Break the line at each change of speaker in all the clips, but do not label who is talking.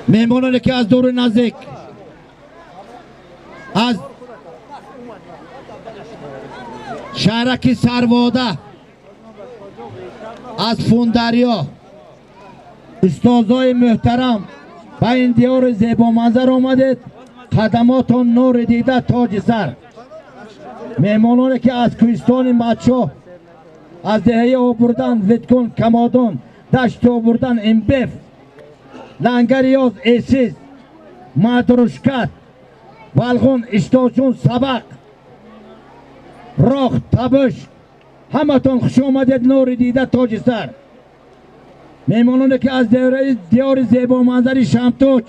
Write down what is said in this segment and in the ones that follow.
مهمانانی که از دور نزدیک از شهرک سرواده از فوندریا استادای محترم به این دیار زیبا منظر آمدید. قدماتون نور دیده تاج سر. مهمانانی که از کوهستان مچو از دهه آبردن ویتکن کمادون دشت آبردن امبف لنگریاز ایسیز مدروشکت والغون اشتاچون سبق راخ تبش همتون خوش آمدید نور دیده تاج سر. مهمانانی که از دیار زیبا منظر شمتوچ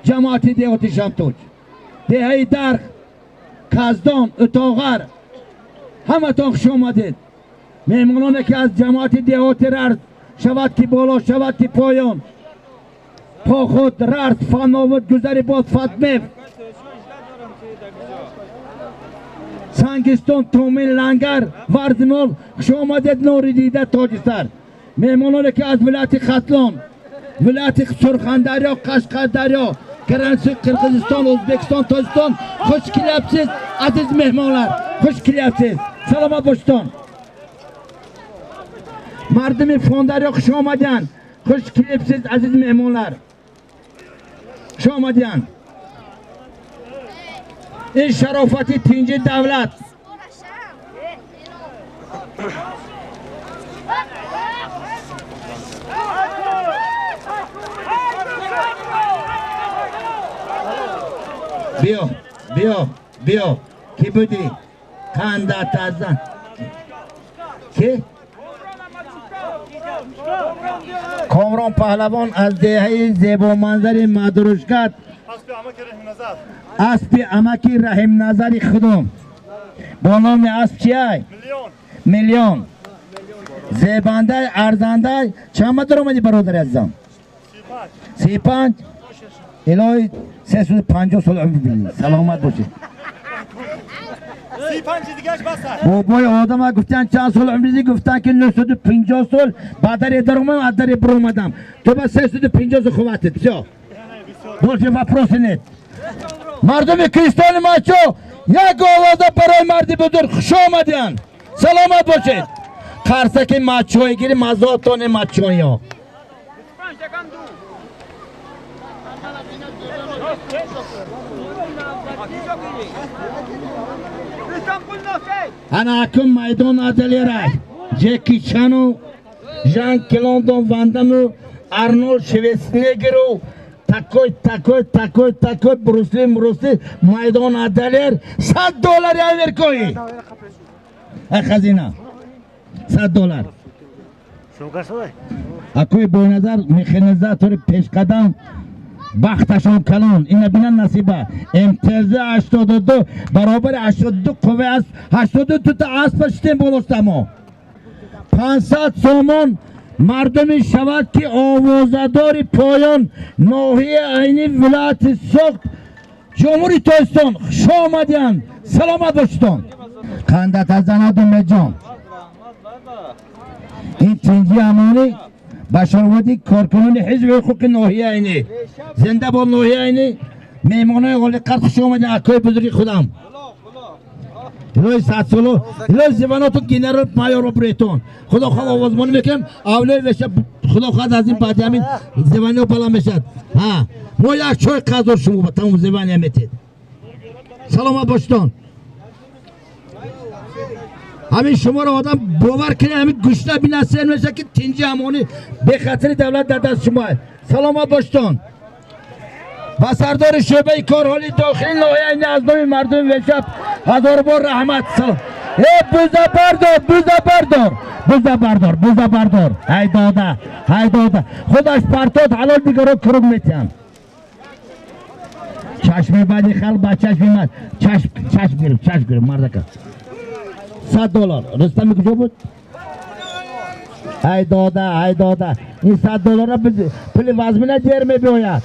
جماعت دیهاتی شمتوچ دهه درخ کزدان اتاغر همتون خوش آمدید. مهمانانی که از جماعت دیهاتی ررد شود که بالا شود که پایان پا خود ررد فناوت گذری باد فتمه سنگستان تومین لنگر ورزنال خوش آمدید نور دیده تاج سر. مهمانانی که از ولایت ختلان ولایت سرخندریا قشقردریا کرانسی قرقیزستان ازبکستان تاجیکستان خوش کلیپسیز عزیز مهمانlar خوش کلیپسیز سلامت باشتون. مردم فوندریا خوش آمدین خوش کلیپسیز عزیز مهمانlar خوش آمدین. این شرافتی تینجی دولت بیا کی بودی؟ خندت ازن کی؟ کامران پهلوان از دهه زیبا منظر مدروشکت اسب امکی رحم نظری خودم با نام اسب چیه؟ میلیون زیبنده ارزنده چند مدر اومدی برادر عزیزم؟ 35 الهی 350 سال عمر بینی سلامت باشی.
35 دیگهش بسه
بابای آدم ها گفتن چند سال عمری گفتن که 950 سال بعد در اومدم از در برو اومدم تو با 350 سال خوبتت بسیار باشه وپروس نیست. مردم کریستان مچو یک آوازه برای مردی بزرگ خوش آمدین سلامت باشید. قرصک مچوی گیری مزاتان مچوی ها انا اکم میدان ادلی رای جکی چانو جان کلاندون واندامو ارنولد شویسنگرو تاکوی بروسلی میدان ادلیر $100 اول کوی خزینه $100 اکوی بوی نظر میخنزه طور پیش قدم بختشان کلان این بینن نصیبه امتیازه 82 برابر 82 قوه است 82 تو تا اسب شتیم بولستمو 500 سومان مردمی شود که آوازداری پایان ناحیه عینی ولایت سوخت جمهوری تاجیکستان خوش آمدین سلامت باشتون. خندت از زنادون جان این تنجی امانی بشاردی کارکنان حزب حقوق ناحیه عینی زنده با ناحیه عینی میمانای قلی قرد خوش آمدین اکای بزرگی خودم الهی 100 سالو الهی زباناتو گینر مایار بریتون خدا خواه آوازمانی میکنم اولای وشه خدا خواه از این بعدی همین زبانی رو بلا میشد ها ما یک چای قضار شما با تمام زبانی همیتید سلامت باشتون. همین شما رو آدم باور کنه همین گوشته بی نسل میشه که تینجی همانی به خاطر دولت در دست شما سلامت باشتون. و سردار شعبه کارحالی داخلی ناحیه عینی از نام مردم وشب هزار بار رحمت سلام. بوزه بردار های داده خودش پرتاد حلال دیگر رو کرم میتیم چشمی بعدی خلق با چشمی من چشم گیرم مردکه $100 رستمی کجا بود؟ های داده این $100 را پلی وزمینه دیر می بیاید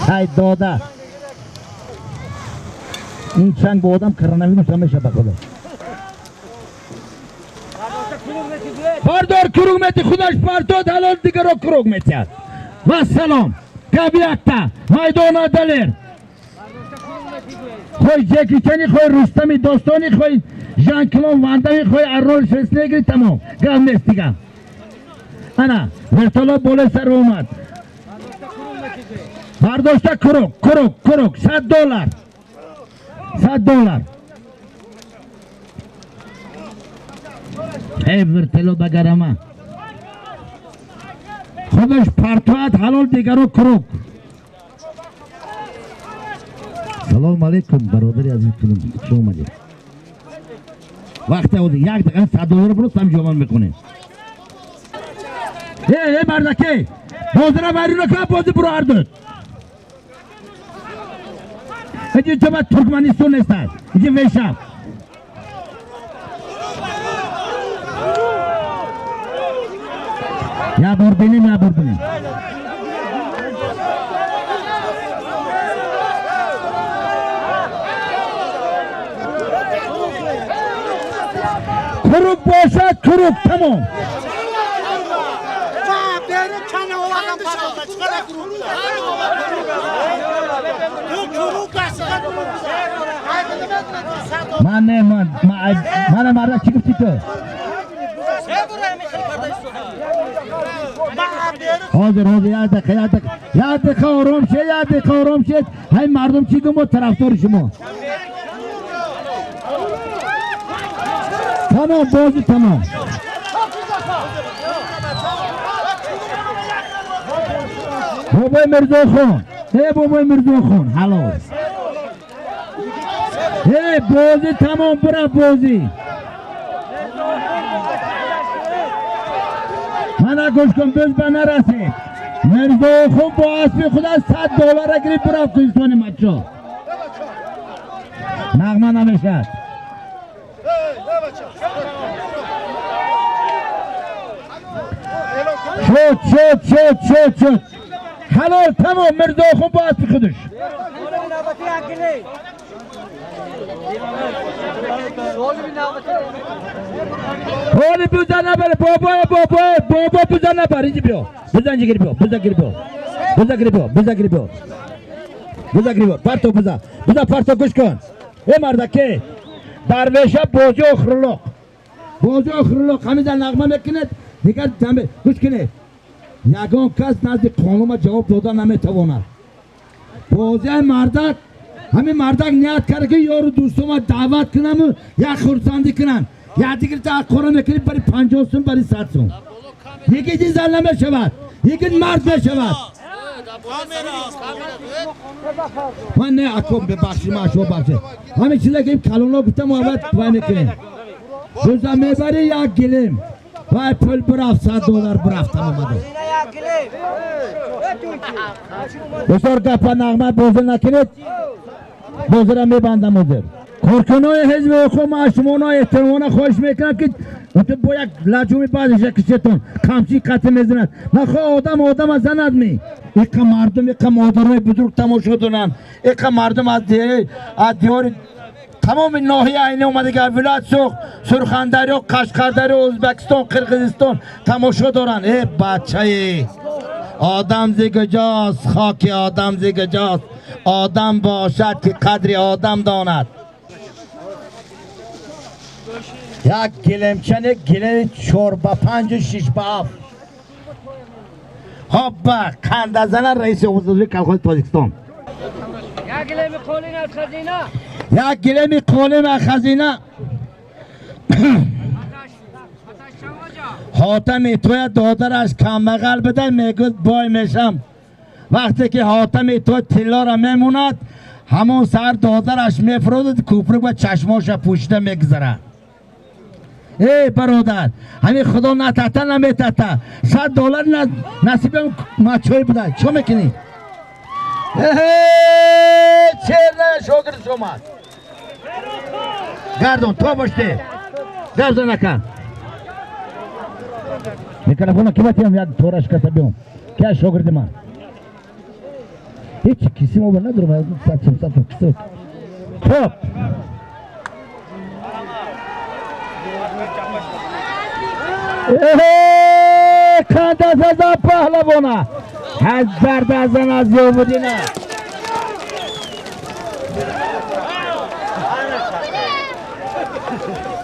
های داده این چنگ با آدم کرنوی نوشته میشه بخدا باردار کروگ میتی خودش پرتاد حلال دیگر رو کروگ میتی و سلام کبیعتا مایدانا دلیر خوی جکی چنی خوی رستمی دوستانی خوی جان کلون واندمی خوی ارول شسنگری تمام گم نیست دیگه انا ورطالا بوله سر اومد برداشته کروگ $100 $100 ای ورطلو بگرمه خودش پرتوات حلال دیگرو کروگ سلام علیکم برادری عزیز فیلم چه اومدی وقت اوزی یک دقیقه $100 برو سم جوان میکنه ای مردکی بازی را بری رو که بازی برو اردد اینجا چه باید ترکمنستان نیستد اینجا ویشم یا بور بینیم کروگ باشد کروگ تمام من مرد چی گفتی تو حاضر یاد دقیقه آرام شد های مردم چی گم و طرفدار شما تمام بازی تمام بابای مرزا خون حلال بازی تمام برا بازی من گوش کن بز به نرسید مرزا خون با اسبی خدا $100 اگری برا کوهستان مچو نغمه نمیشد شد حلال تمام مرزا خون با اسبی خودش حالی بزن نبره بابا بزن نبره اینجا بیا بزن گیری بیا پرتو گوش کن ای مردکه درویشه بازی اخرلوق همیزن نغمه میکنید دیگر دمه گوش کنید یگان کس نزد قانون جواب دادن نمیتواند بازی مردک همین مردک نیت کرده که یارو دوستم دعوت کنم و یک خورسندی کنن یا دیگر تحقیره میکنی برای 50 سون برای 100 سون یکی چیز زن نمیشود یکی مرد میشود من نه اکم ببخشی ماشو بخشه همین چیزه که این کلونا گفتم محبت باید میکنیم روزا میبری یک گلیم وای پول برافت $100 برافت آمده بسیار گپا نغمه بازی نکنید بازی را میبندم حضور کارکنای حزب حقوق معشومانا احترامانا خواهش میکنم که تو با یک لجومی بعدش کشتون کمچی قطع میزند نخواه آدم زند می ایک مردم ایک مادرای بزرگ تماشا دونن ایک مردم از دیار تمام ناحیه اینه اومده که ولایت سرخندری و قشقردری و ازبکستان قرقیزستان تماشا دارن ای بچه آدم زیگجاست خاک آدم زیگجاست آدم باشد که قدر آدم داند یک گلمچن گله 4 به 5 و 6 به 7 هابا کنده زنه رئیس وزرای کلخوز تاجیکستان
یک گلیم قولین از خزینه
یک گلیم قولین از خزینه حاتم توی دادرش کمبغل بده میگوید بای میشم وقتی که حاتم توی تلا را میموند همون سر دادرش میفرودد کوپرک و چشماش پوشیده میگذره ای برادر همین خدا نتته نمیتته $100 نصیب مچوی بده چه میکنی؟ چه نه شاگرد شما گردون تو باشته گردون نکن میکروفون کی باتیم یک تورش کتابیم که شاگرد من هیچ کسی ما ندارم کسی خب Kandasazan pahlavona. Hazdardazan az yovudina.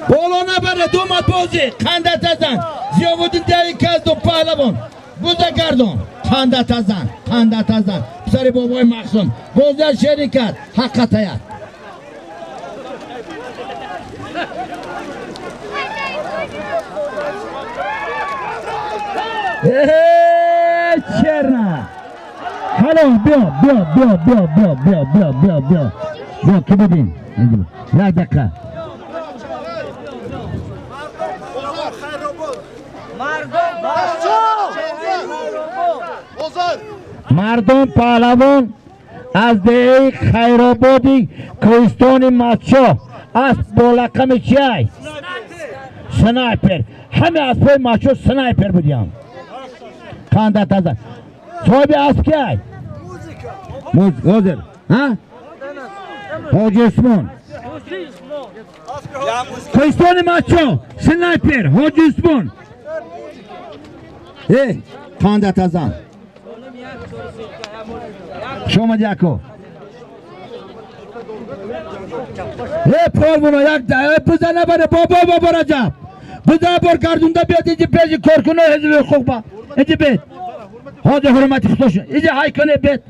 Bolona bere domat bozi. Kandasazan. Ziyovudin deyi kazdun pahlavon. Buza gardon. Kandatazan. Kandatazan. Psari boboy maksum. Bozer şerikat. Hakkat hayat. Черна. Hallo, bio, kibidin. Ya dakika. Mardon Palavon az dey Khairobodi Koistoni macho as bolakam chai. Sniper. Hame aspoy macho sniper budiyam. Kanda taza. Sobi askay. Muzika. Ozer. Ha? Hoca Osman. Koistoni macho sniper. Hoca Osman. Kanda taza. Şoma jako. Pol bunu yak da. Buzana bana baba racab. Buza bor gardunda biyat ici peşi korkunu hezvi hukukba. İci bet. Hadi hürmeti tutoşun. İci haykını bet.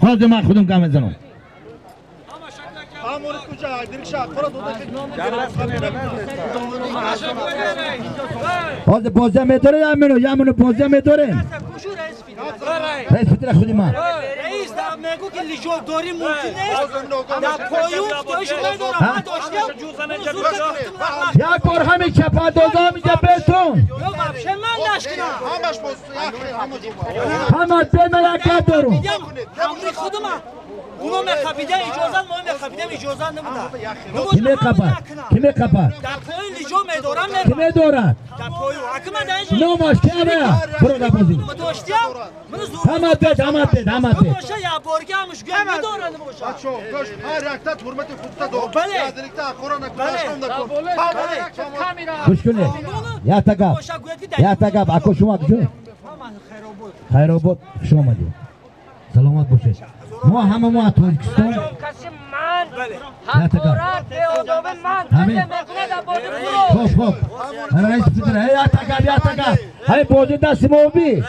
Hadi ma khudum kamezanım. Hadi boza medore yamunu boza medore. Reis fitra khudima.
Reis da megu ki lijo dori mumkin est. Da poyu toş medora ma doştya.
Ya korhami çapa dozam ica beton.
Yok apşe man aşkına.
Hamaş bostu ya.
Hamad ben merak ediyorum.
Hamri khuduma. Uno me kapide icozan mo me kapide icozan ne buda.
Kime kapar? Kime kapar?
Da poyu lijo medora me.
Kime doğrar?
Da poyu akıma da.
No maş kime ya? Burada bozi.
Ma doştya.
Hamad bet.
Boşa ya borgamış gömme doğranı boşa.
Aço, koş. Her yaktat hürmeti kutta doğru.
Bale.
Yadilikte korona kudaşmam da kon.
Kuşkune. Ya tagab. Ya tagab. Ako şuma kuşu. Khairobod şuma diyor. Selamat boşe. Mu hamma mu Tojikiston.
Kasim man.
Ya tagab. Amin. Hop. Reis fitra. Ya tagab. Hay bozi da simobi.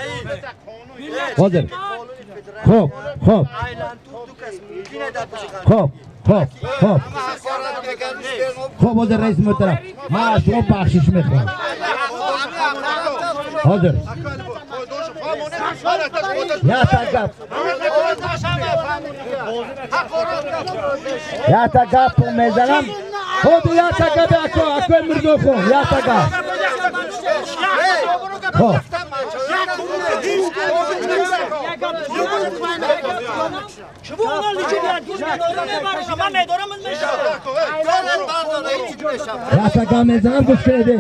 Ozer. Hop. Hop ozer reis muhterem. Ma şuma bahşiş mekhwan. Ozer. Ya tagab. Ya tagab mezalam. Hadi ya tagab ako emrdo kho. Ya tagab. Hop.
Şu bu onlar lijo ya düz medora me var ama medora mı meşa.
Ya tagab mezalam kuşkune de.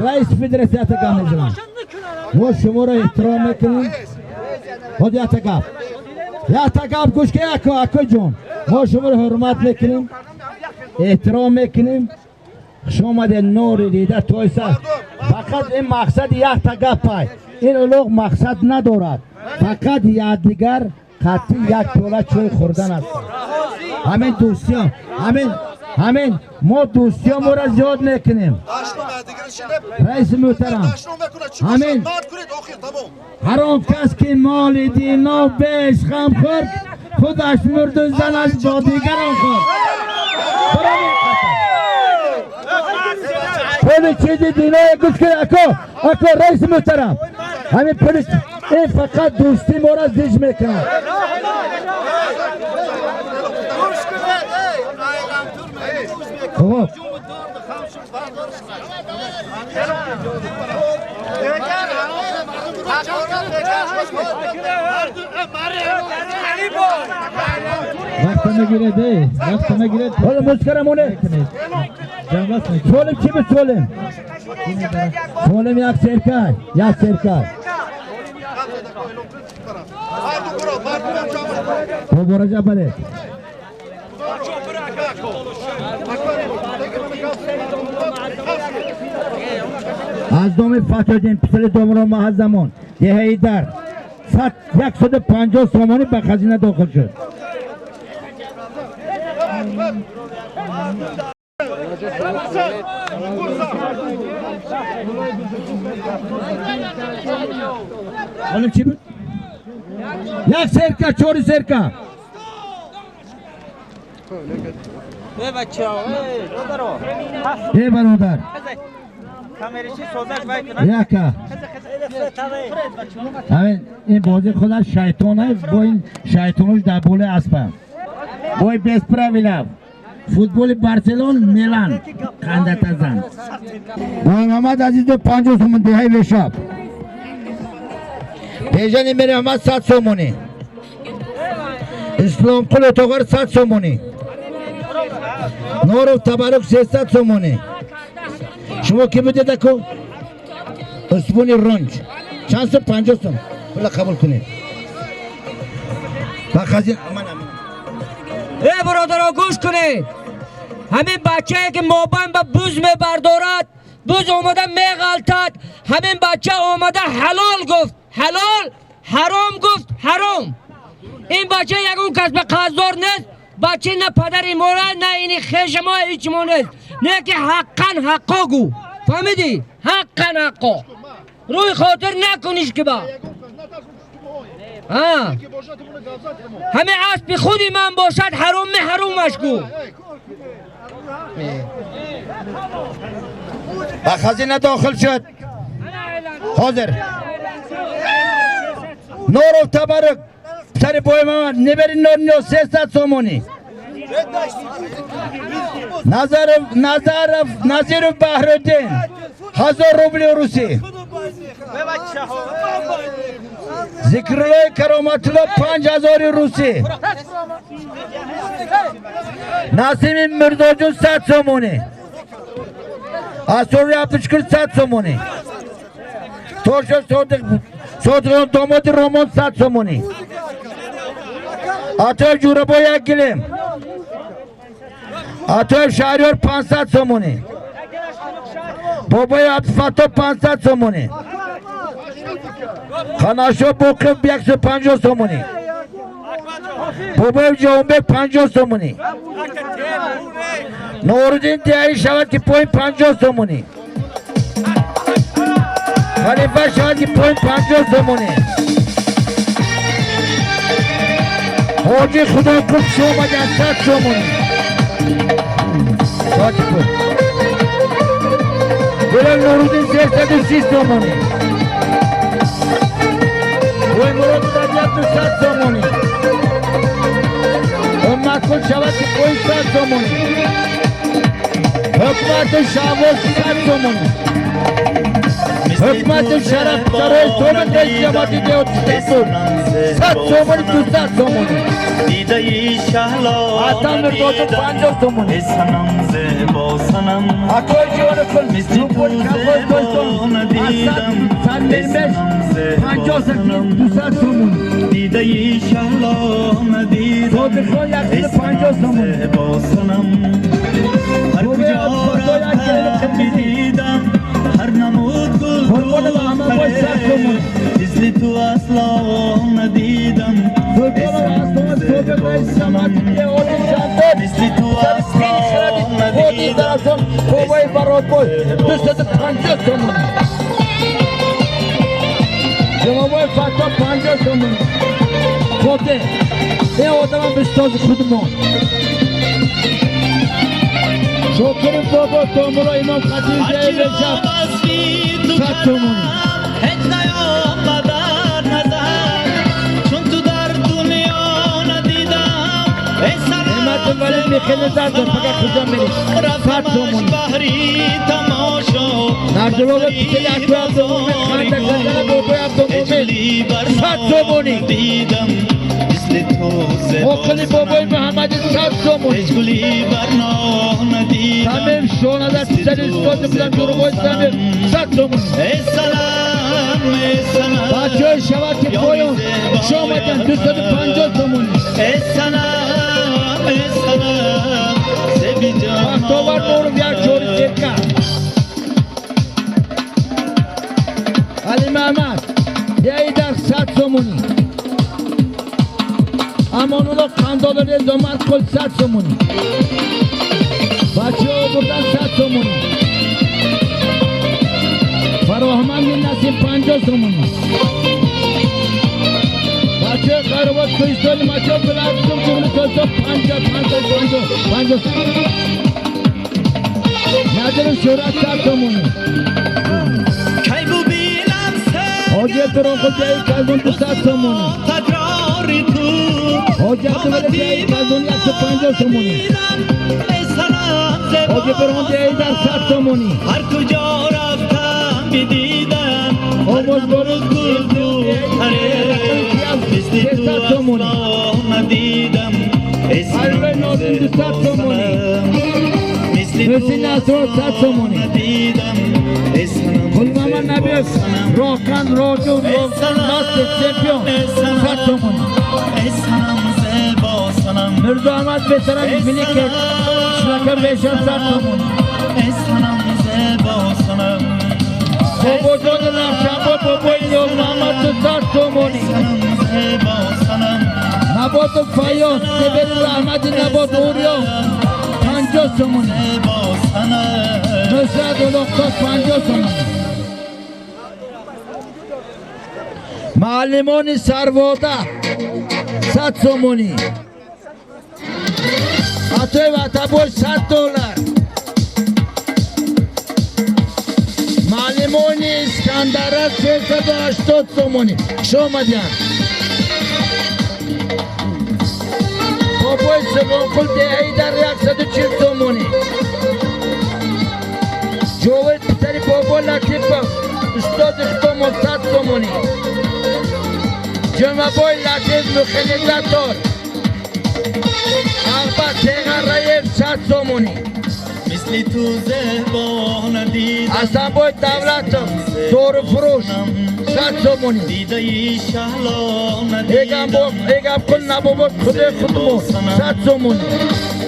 Reis federasyonu ya tagab mezalam. Mo shumora ihtiram mekin. Hadi ya tagab. Ya tagab kuşke ako jon. Mo shumora hurmat mekin. احترام میکنیم شما در نور دیده تویسا فقط این مقصد یک تگپای این اولوغ مقصد ندارد فقط یادگار خطی یک توله چوی خوردن است همین دوستیان همین ما دوستیان را زیاد میکنیم رئیس محترم همین هر آن کس که مال دینا بیش غم خورد خودش مرد و زنش با دیگران خورد پولیس چیزی دینای گوش کنه اکو رئیس محترم همین پولیس این فقط دوستی ما را زیج میکنه وقت میگیره ده وقت میگیره حالا مسکرمونه سولم چی به سولم یک سرکار تو برو جا بله از نام فتح‌الدین پسر دامران محزمان دهه‌ای در 150 سامانی به خزینه داخل شد. خانم چی بود؟ یک سرکه چوری سرکه
بچه ها
برادر
کامریشی سوزش باید کنن
یکه همین این بازی خودش شیطانه با این شیطانوش در بوله اسپه با این بسپره ویلو فوتبال بارسلون میلان خنده تزن با محمد عزیز 50 سومون دهی بشاب پیجانی میره محمد 100 سومونی اسلام قل اتوغر 100 سومونی نورو تبارک 300 سومونی شما کی بودید اکو؟ اسپونی رنج چند سو 50 سوم بلا قبول کنید با خزین
ای برادرها گوش کنید همین بچه که مابین به بوز میبردارد بوز اومده میغلطد همین بچه اومده حلال گفت حلال حرام گفت حرام این بچه یکون کس به قصدار نیست بچه نه پدری مورد نه اینی خیش ما هیچ ما نیست نه که حقا حقا گو فهمیدی؟ حقا حقا روی خاطر نکنیش که با همه اسب خودی من باشد حرام حرومش گو
با خزینه داخل شد حاضر نور و تبرک سر بای محمد نبری نور 300 سومونی نظیر بحرالدین 1000 روبل روسی ذکرالله کرامت الله 5000 روسی نسیم مرزاجون 100 سومونی اسوری عبدالشکر 100 سومونی توشا صادقان داماد رومان 100 سومونی عطای جوربا 1 گلیم عطای شهریار 500 سومونی بابای عطفتا 500 سومونی خاناشو بوقف 150 سومونی بابای جوانبک 50 سومونی نوردین دیاری شود که پایین 50 سومونی خلیفه شود که پایین 50 سومونی حاجی خدا کن شما جن 100 سومونی شاکی پون بلال نوردین 330 سومونی بوی مراد رجب 200 سومونی امت کن شود که پایین 100 سومونی حکمت شعباز 100 سومونی حکمت شرف سرای سومن دیش جماعتی دیوت شیطون 100 سومونی 200 سومونی
دیده ای شهلا
آتان مرگوزو 50 سومونی
سنم زیبا سنم
اکوی جوان کل روپور کفای کلتون
ندیدم
سن مرمش 50 سومونی 200 سومونی
دیده ای شهلا ندیدم
صادقان 150 سومونی
زیبا سنم هر کجا رفتم دیدم هر نمود
قربان با همه باید 100 سومونی
مثل تو اصلا ندیدم
مثل تو اصلا ندیدم بابای برات بای 250 سومونی جوابای فتا 50 سومونی خوبه این آدم هم بستاز خودمون شکر بابا تومرا امام خطیب جای بشم 100 سومونی ولی میخیلی زرد فقط خودم میری 100 سومونی نرجلو به پیتلی اکوی عبدالمومن خانده کردن بابای عبدالمومن 100 سومونی مقلی بابای محمد 100 سومونی تمیم شونده سری اسکوت بودن جروبای تمیم 100 سومونی بچه های شود که پایون شما جن 250 سومونی وقتاور نورم یک چوری سرکه محمد یه در 100 سومونی امانولا قندالر زمان کل 100 سومونی بچه ها بردن 100 سومونی فراهمند نسیم 50 سومونی بچه قروات کریستالی مچه بلردم جمله تازه 50 ندارم شورت 100 سومونی
کی ببینم
حاجت برون خود جایی کازون 200 سومونی
تکراری تو
حاجت برون جایی کازون 150 سومونی حاجت برون جایی در 100 سومونی
هر کجا رفتم بدیدم
آموز برون
گلدو مثل تو اصلا ندیدم
حلوه نازم 200 سومونی مثل نصر 100 سومونی
ندیدم
کل ماما نبیس راکن راجو ناست چمپیون 100 سومونی مرزا احمد بهترین فیلیکت شلکه بیشم 100 سومونی بابا جان نفشنبا بابای نیاز محمد 200 سومونی نبات فیاض سبیل رحمت نبات اوریا 50 سومونی نصرت الاختاس 50 سومونی معلمان سرواده 100 سومونی عطای وطباش 100 دلار معلمان اسکندره 380 سومونی شما دیان بابای سگان کل دهی در 140 سومونی جوید پتری بابا لطیفه استاد اختامو 100 سومونی جمعبای لطیف مخلصتار اخبر تیغر رایف 100 سومونی
مثل تو زبان دیدم
اصلا باید دولتم دور فروش 100 سومونی
دیده شهلا ندیدم
ایگم کل نبابا خدا خودمو 100 سومونی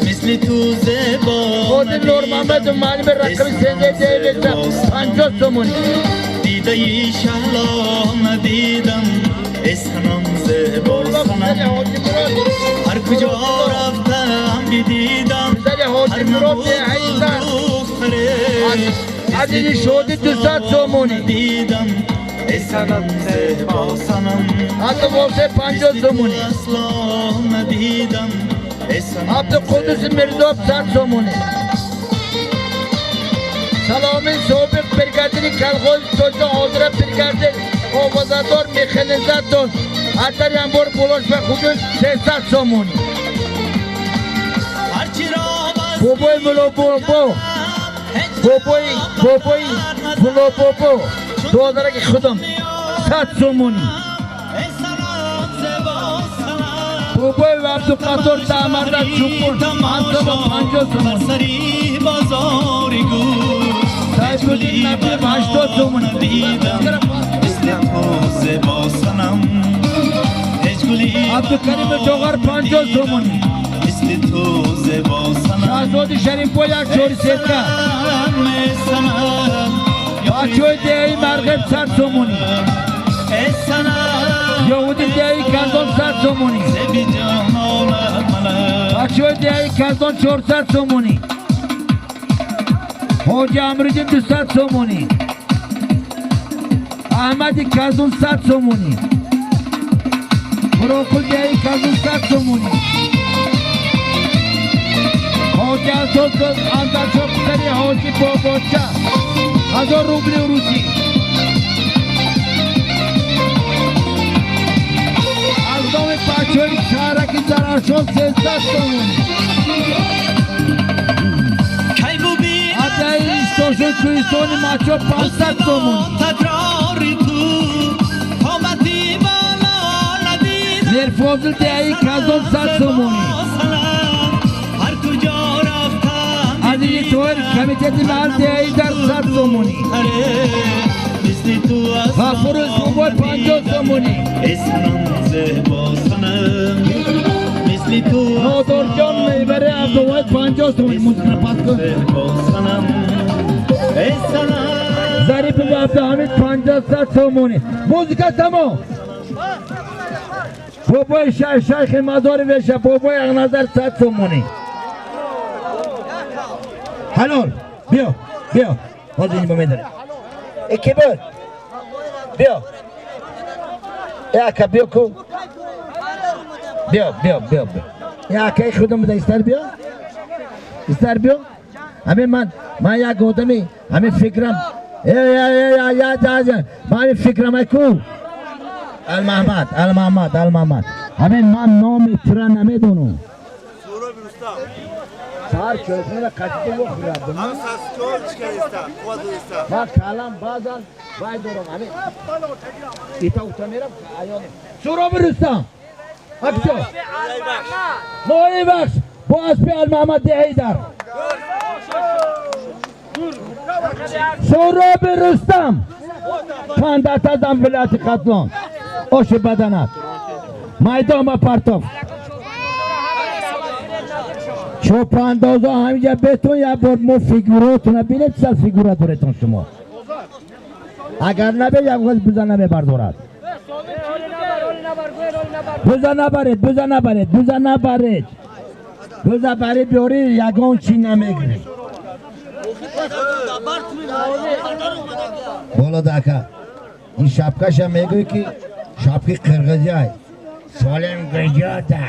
مثل تو زبان
خود نور محمد و معلم رقم 3 50 سومونی
دیده شهلا ندیدم اسنم زبا سنم هر کجا رفتم بدیدم هر نمود
عزیزی شودی 200 سومونی
دیدم اسنم زبا سنم
حتی بولسه 50 سومونی
اصلا ندیدم
عبدالقدس مرزاب 100 سومونی سلامین صحبت برگردنی کلغوی توجه حاضره برگردن آوازدار میخنزدون حتی هم بار بولوش به خودش 300 سومونی بابای ملو بابا بابای ملو بابا دوازره که خودم 100 سومونی بابای عبدالقدر دامردن چوبون انتا با 50 سومونی سایب الدین نبیب 80 سومونی عبدالکریم جوغر 50 سومونی شهزاد شریف بای یک چوری سیدکه بچوی دیهی مرغب 100 سومونی یهودی دیهی کندان 100 سومونی بچوی دیهی کندان 400 سومونی حاجی امرجین 200 سومونی احمدی کازون 100 سومونی بروکل دیهی کازون 100 سومونی حاجی ازاد اندرچه پسری حاجی باباچه 1000 روبلی روسی از دام بچه‌ای شهرکی زرارشان 300 سومونی حتی استوشن کریستانی مچه 500 سومونی مرفوزل دیهی کازون 100 سومونی عزیزی تویر کمیتیتی محل دیهی در 100 سومونی غفور زوبای 50 سومونی نادر جان میبره عبدالواحد 50 سومونی موزیک پس کن ظریف عبدالحمید 50 اینجا 100 سومونی موزیکا تمام بابای شیخ مزار ویشه بابای اغنظر 100 سومونی حلال بیا باز اینی با میداره اکی بود بیا اکا بیا کو بیا اکا خودم بده استر بیا همین من یک گودمی همین فکرم من فکرم کو المحمد همین من نامی ترا نمیدونم سار چوکونه را کشتی و خورد
Ama sas çok çıkarırsa, kuadırsa.
من کلم بازن وای دارم همین ایتا میرم ایانه سوراب رستم اکشو نوعی بخش با اسبی المحمد دیهیدر سوراب رستم پندت از ولایت قتلان آش بدنت میدان پرتاف چوب اندازه همینجا بهتون یه بار مو فیگوراتون بینه چه فیگورات دارتون شما اگر نبه یک وقت بوزه نمی بردارد بوزه برید بیاری یگان چی نمیگیری بالا دکه این شبکش هم میگوی که شبکی قرغزی های سالم گجاته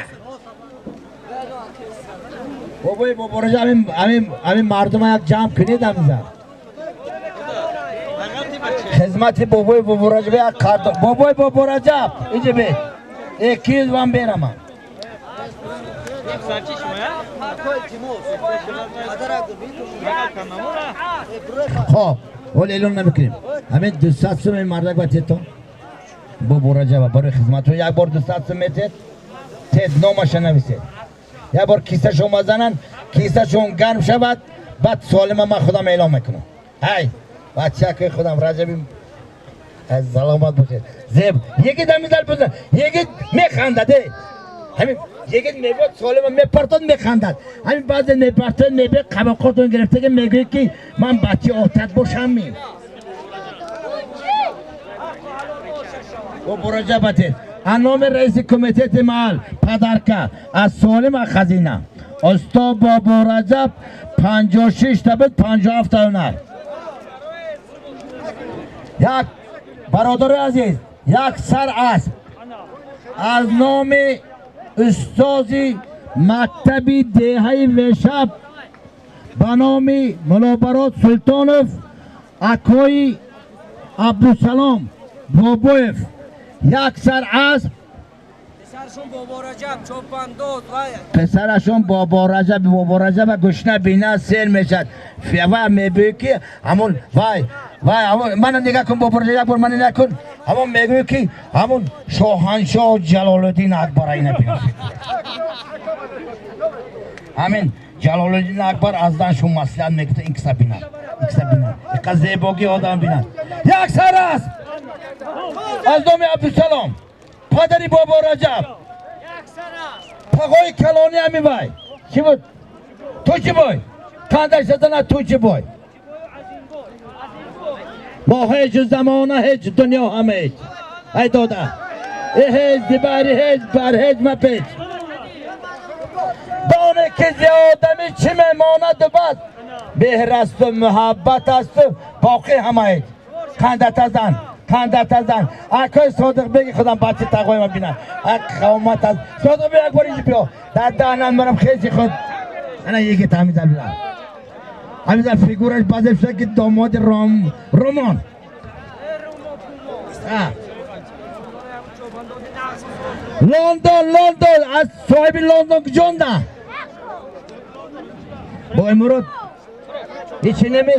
بابای بابا رجب همین مردم یک جمع کنید همیزن خدمت بابای رجب یک کارد بابای رجب اینجا بید اکیز وام بیرم من خب اول ایلون نمیکنیم همین 200 سوم مردک و تیتون بابا رجب برای خدمت یک بار 200 سوم میتید تید نامش نویسید یک بار کیسه شما زنن کیسه شما گرم شود بعد سالم من خودم اعلام میکنم های بچه که خودم رجبی از سلامت باشید زیب یکی دمیدل بزن یکی میخندده همین یکی میبود سالم میپرتون میخندد همین بعضی میپرتون میبود قباقاتون گرفته که میگوی که من بچه آتت باشم میم و برجه باتید نام رئیس کمیته محل پدرکه از سالم خزینه استاد بابا رجب 56 تا 57 تا هنر یک برادر عزیز یک سر اسب از نام استازی مکتبی دهه وشب به نام ملابرات سلطانوف اکوی عبدالسلام بابویف یک سر اسب پسرشون بابا رجب گشنه بینه سیر میشد و میگوی که همون وای من نگاه کن بابا رجب من نگاه کن همون میگوی که همون شاهنشاه جلال الدین اکبر اینه بیاد همین جلال الدین اکبر از دانشون مسئله میگه این کسا بینه یک زیباگی آدم بینه یک سر اسب از نام عبدالسلام پدری بابا رجب پاقای کلانی همی بای چی بود؟ تو چی بای؟ کندش زدن تو چی بای؟ ما هیچ زمانه هیچ دنیا همه هیچ ای داده هیچ دیبری هیچ بر هیچ مپیچ دانه که زیادمی چی میماند و بس بهرست و محبت است و باقی همه هیچ کندت زن اکای صادق بگی خودم بچه تقوی من بینم قومت از صادق بگی اکبر اینجا بیا در دهنم برم خیلی خود انا یکی تمیزه بیرم همیزه فیگورش بازه شده که داماد رومان لندن از صاحب لندن جان ده با امرود هیچی نمی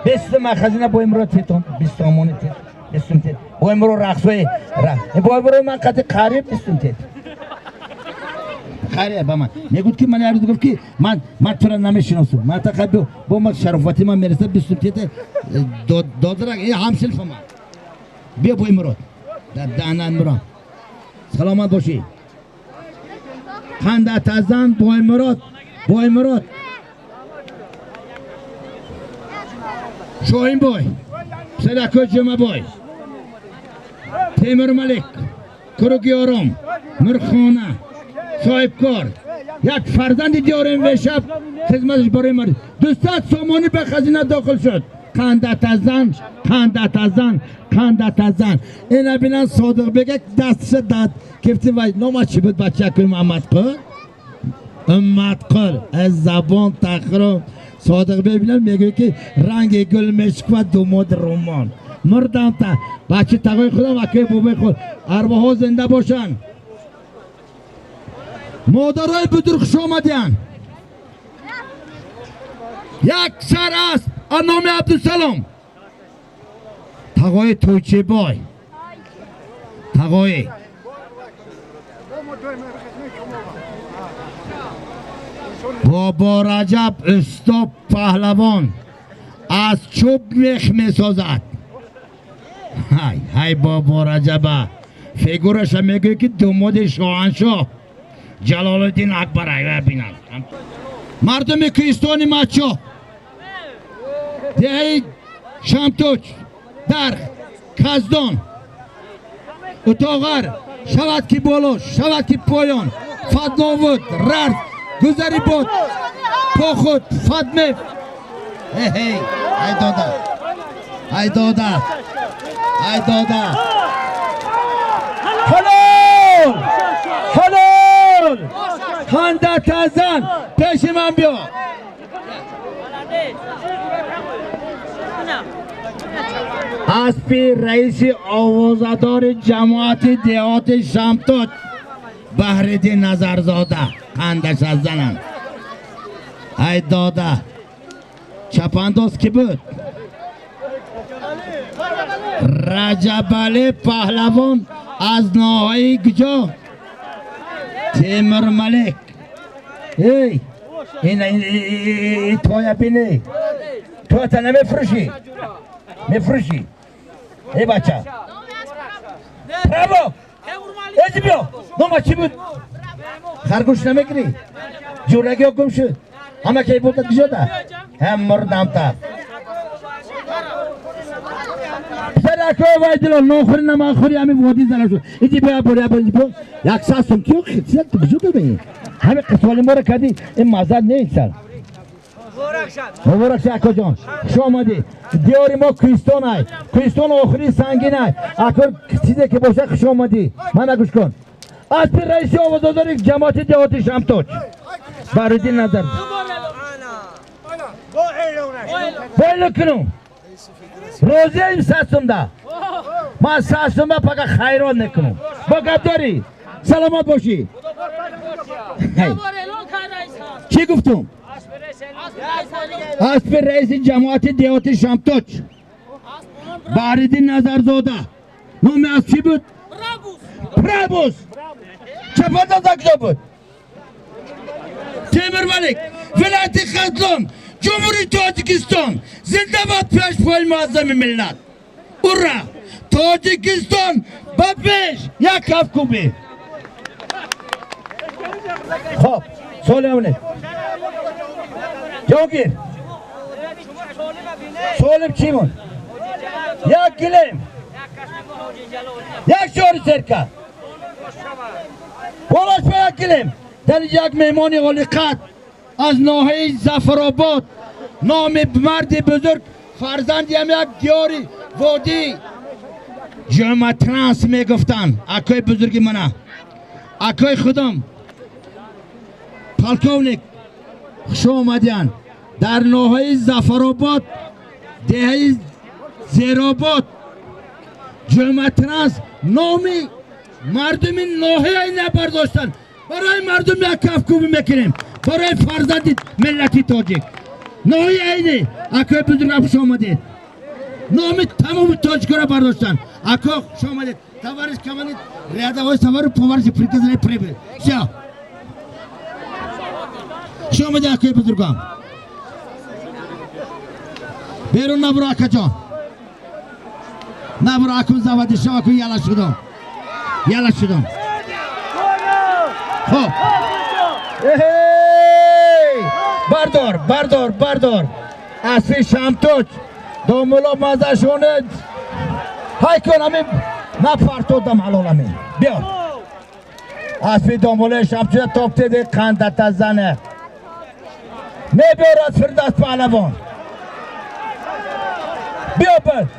بیست مخزینه با امرود تیتون بیست آمانی تیتون با امرو رقصوی با امرو من قطع قریب نیستم تید قریب با من میگود که من یارو گفت که من تو را نمیشناسم من تقریبا با من شرافتی من میرسه بیستم تید دادرک این همسلف من بیا با امرو دهنه امرو سلامت باشی خنده تزن با امرو شاهین بای سرکو جمعه بای تیمور ملک کروگیارم مرخانه صاحبکار یک فرزند دیارم و شب خدمتش برای مرد 200 سامانی به خزینه داخل شد قندت از زن قندت از زن قندت از زن اینا بینن صادق بگه دستش داد کفتی وای نامه چی بود بچه کنیم محمد قل امت قل از زبان تخرم صادق ببینم میگه که رنگ گل مشک و دوماد رومان مردم تا بچه تقوی خودم اکی بوبه خود ارواح ها زنده باشن مادرای بزرگ خوش آمدین یک سر است نام عبدالسلام تقوی توچه بای تقوی بابا رجب استاپ پهلوان از چوب میخ میسازد های بابا رجبه فیگورش میگه که دوماد شاهنشاه جلال الدین اکبر ایوه بینن مردم کریستانی مچا دهی شمتوچ در کزدان اتاغر شود کی بالا شود کی پایان فدناود ررد گذری بود پاخود فدمه ای داده ای داده ای داده حلال حلال خنده تزن پیش من بیا اسپی رئیس آوازدار جماعت دیهات شمتوت بهردین نظرزاده خندش از زنم ای داده چپانداز کی بود رجب علی پهلوان از ناحیه گجا تیمور ملک ای این تویا بینی تو تا نمیفروشی میفروشی ای بچه برابو ایجی بیا نوما چی بود خرگوش نمیگیری جورگی ها گم شد همه که بودت گشده هم مردم تا پسر اکوه وای دلو نوخوری نماخوری همه وادی زنه شد ایجی بیا بریا بیا یک ساستم کیو خیلی تو بجو ببینی همه قسوالی ما رو کردی این مزد نیست سر مبارک شد اکا جان شو آمدی دیاری ما کویستان های کویستان آخری سنگین های اکا چیزی که باشه خوش آمدی من نگوش کن از پی رئیس آوازدار جماعت دیهات شمتوت بهردین نظر بایلو کنم روزی این سستم ده من سستم ده پاکا خیران نکنم با گفت سلامت باشی چی گفتم؟ اسب رئیس جماعت دیهات شمتوت بهردین نظرزاده نام از چی بود؟ پرابوس چپانداز کجا بود؟ تیمور ملک ولایت خزدان جمهوری تاجیکستان زنده باد پیشوای معظم ملت اورا تاجیکستان با پیش یک کف کوبی خب سوال همونه جوگیر سوالم چی مون یک گلیم یک شوری سرکه بالاش به یک گلیم در یک میمانی غلقت از ناحیه زفرآباد نام مرد بزرگ فرزند هم یک دیاری وادی جمع ترانس میگفتن اکای بزرگی منه اکای خودم پالکونیک خوش آمدین در ناحیه زفرآباد دهه زیرآباد جمع ترانس نامی مردم ناحیه نبرداشتن برای مردم یک کف کوبی میکنیم برای فرزند ملتی تاجیک ناحیه اینه اکای بزرگ خوش آمدید نام تمام تاجیکا برداشتن اکا خوش آمدید تورش کمانید ریاده های سوار پاورش پریکزنه پریبه شا خوش آمدید اکای بزرگان بیرون نبرو اکا جان نبرو اکون زوادی شو اکون یلا شدم خب بردار اصلی شمتوت دوملا مزشونه های کن همین نفر تو دم حلالمی بیا اسبی دنبالش همچه توپ دیده قندت زنه میبرد فرداست پهلوان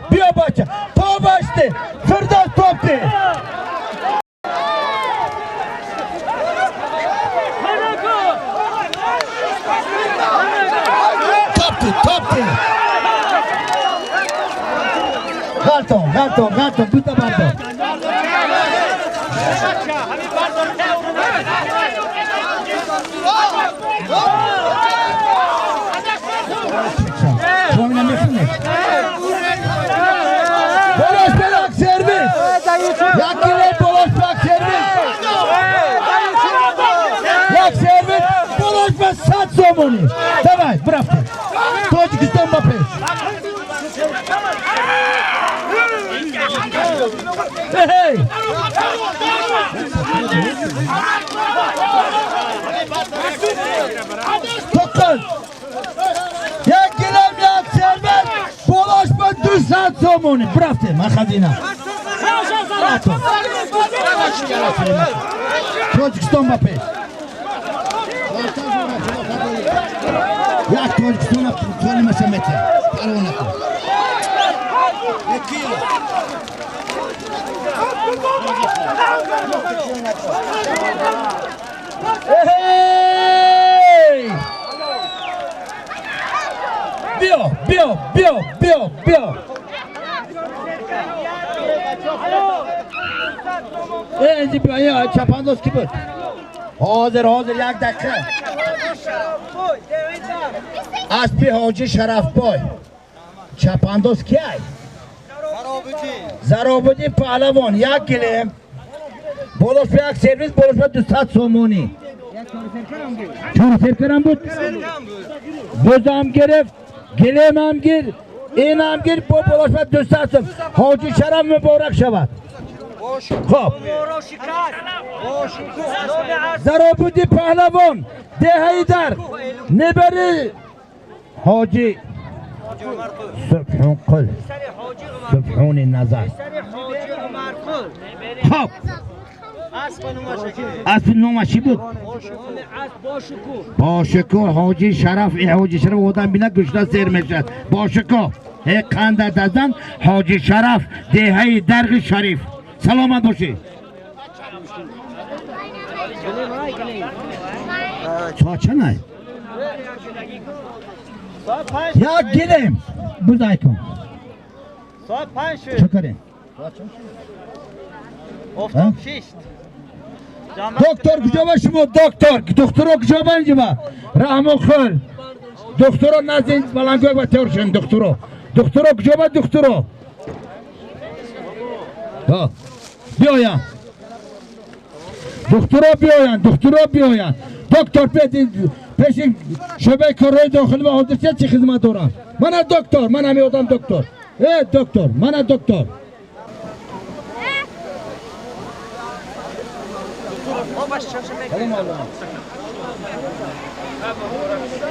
بیا بچه تو باشتی فرداست توپ دیده توپ دیده غلطون دوتا بردار شما نمیخونه بلاش بلاک سرویس یکی لی بلاش بلاک سرویس یک سرویس بلاش به 100 سومونی دوای برفته تاجیکستان با پیش هی توکل یک گلم یک سرویس بلاش به 200 سومونی برفته من خزینه تاجیکستان با پیش یک تاجیکستان خالی مشمته پروانه کن بیا اینجی بیا چپانداز کی بود حاضر یک دقیقه اسبی حاجی شرف بای چپانداز کی ای زرابودی پهلوان یک گلیم بولوش به یک سرویس بولوش به 200 سومونی چون سرکرم بود بزم گرفت گلیم هم گیر این هم گیر بولوش به 200 سومونی حاجی شرف مبارک شود خب زرابودی پهلوان دهی در نبری حاجی سبحون قل سبحون نظر خب اسب نومشی بود باشکو حاجی شرف این حاجی شرف آدم بینه گشته سیر میشد باشکو هی قنده دزن حاجی شرف دهی درغ شریف سلامت باشی چاچه نای یک گلیم بزای کن
ساعت 5 شد
چکرین
افتاد 6
دکتر کجا با شما دکتر کجا با اینجا رحم و خل دکتر نزدین بلنگوی با تورشن دکتر کجا با دکتر بیاین دکتر بیاین دکتر پیش شبه کارهای داخلی و حادثه چی خدمت دارم من دکتر من همی آدم دکتر دکتر من دکتر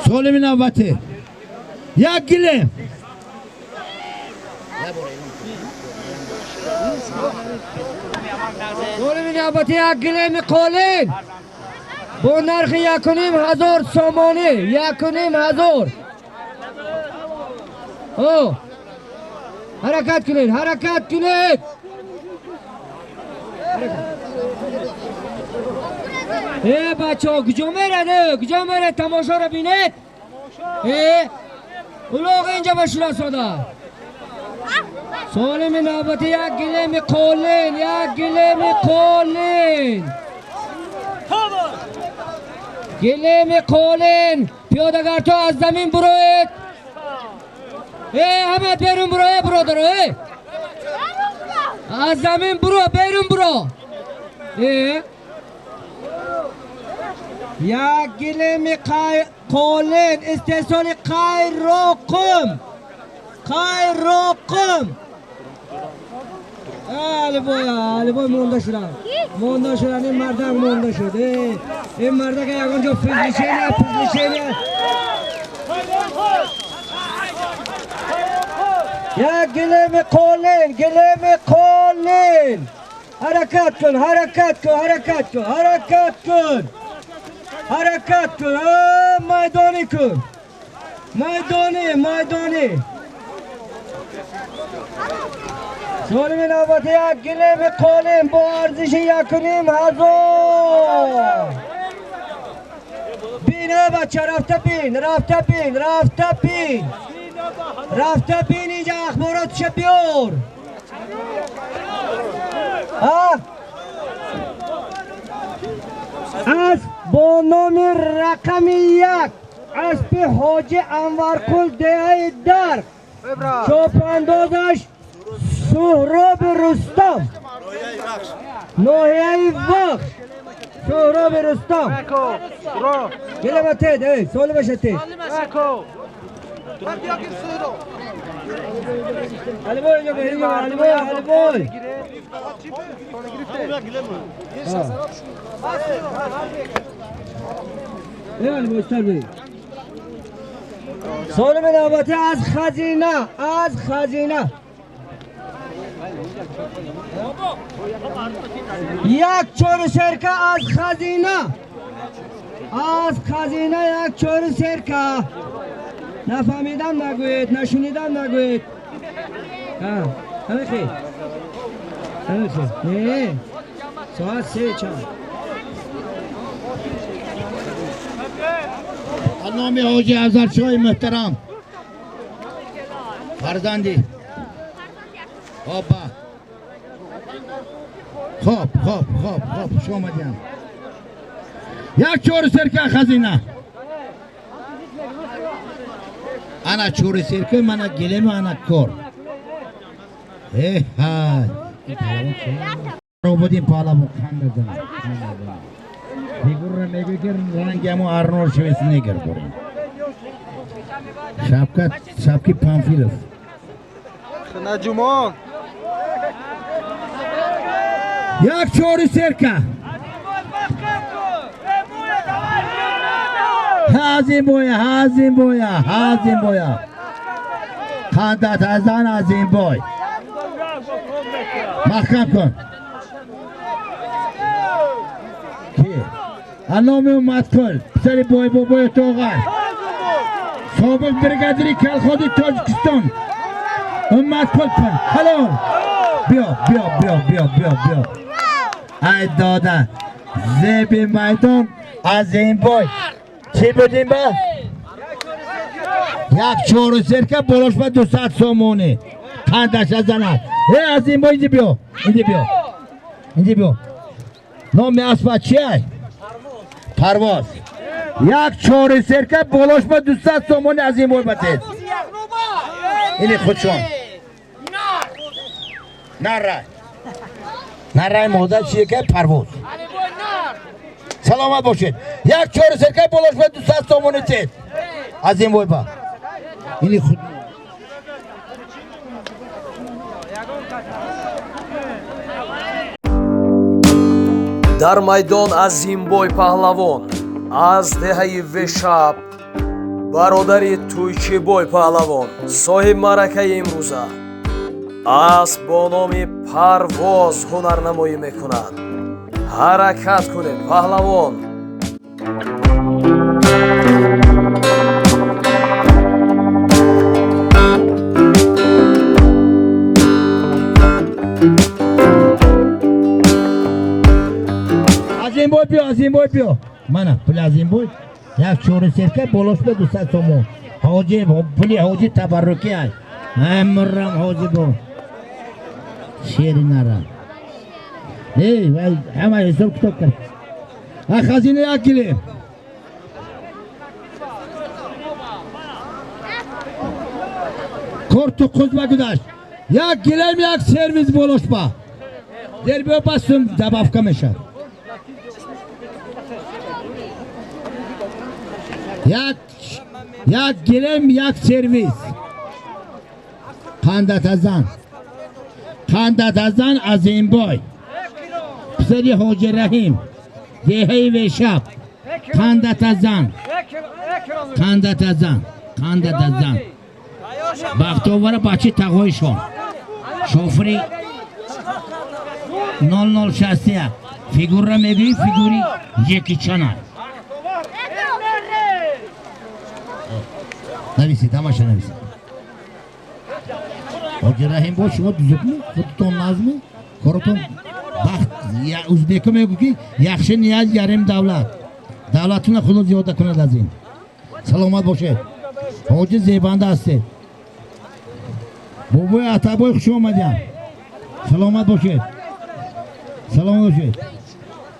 سالمی نوبته یک گله
سالمی نوبته یک گله میقالین با نرخ 1,500 سومانی 1,500 حرکت کنید بچه ها کجا میره تماشا رو بینید اولاغ اینجا بشورا ساده سالم نوبتی یک گلیم قولین پیادگر تو از زمین بروید همه بیرون برو برادر از زمین بیرون برو یک گلیم قولین استحصال قیراقم علی بای مونده شدن این مردک مونده شد این مردک یکانجا فیزیشینه یک گلیم قولین حرکت کن میدانی کن میدانی سالم نوبت یک گلیم قولین با ارزش 1,500,000 بینه بچه رفته بین اینجا اخباراتش بیار از با نام رقم 1 اسب حاجی انورقل دهه در چوب اندازش سهراب رستم ناحیه بخش سهراب رستم گله بتید سال بشتید علی بوی اینجا بهیم علی بوی علی بوی استر بی سالم نوبتی از خزینه یک چور سرکه از خزینه یک چور سرکه نفهمیدم نگوید نشونیدم نگوید همه خیلی نه ساعت 3 چند
نام حاجی افضل شاه محترم فرزندی خوب شما آمدیم یک چور سرکه خزینه انا چور سرکه من گلیم انا کور رو بودیم پالا مخند دارم دیگر میگه که رنگمو آرنول شویس نگر بریم شبکی پانفیلوف
نجومان
یک چوری سرکه هازین بویا خاندت ازان از این بوی محکم کن علامه اومد کن سری بوی توغر سابق برگادری کلخودی تاجیکستان اومد کن هلو بیا ای داده زیبی میدان از این بای چی بودیم با؟ یک چور سرکه بلوش با 200 سومونه خندش از زنه از این بای اینجا بیا نام اسبا چیه؟ پرواز یک چور سرکه بلوش با 200 سومونه از این بای بتید اینی خودشون نرای موضوع چیه که پرواز سلامت باشید یک چور سرکه بلوش با 200 سومونه تید از این بای با اینی خود
дар майдон азимбой паҳлавон аз деҳаи вешаб бародари туйчибой паҳлавон соҳиб маъракаи имрӯза аст бо номи парвоз ҳунарнамоӣ мекунад ҳаракат кунед паҳлавон
از این بای بیا منم پلی از این بای یک چور سرکه بلوش به 200 سومون پلی حاجی تبرکی های امرم حاجی با شیری نرم همه حساب کتاب کرد خزینه یک گلیم کورت و خوز بگودش یک گلیم یک سرویس بلوش با در بیا بستم دبافکه میشه یک گلیم یک سرویس خاندت ازن از این بای پسری حاجی رحیم دهی و شب خاندت ازن بختاور بچه تقایشان شوفری 0061 فیگور را میگوی فیگوری یکی چنل نویسی تماشا نویسی آجی رحیم با شما دوزکنی خودتون نازمی کارتون بخت ازبیکو میگو که یخشه نیاز یاریم دولتون خدا زیاده کند از این سلامت باشه آجی زیبانده هسته بابای عطابای خوش آمدیم سلامت باشه سلامت باشه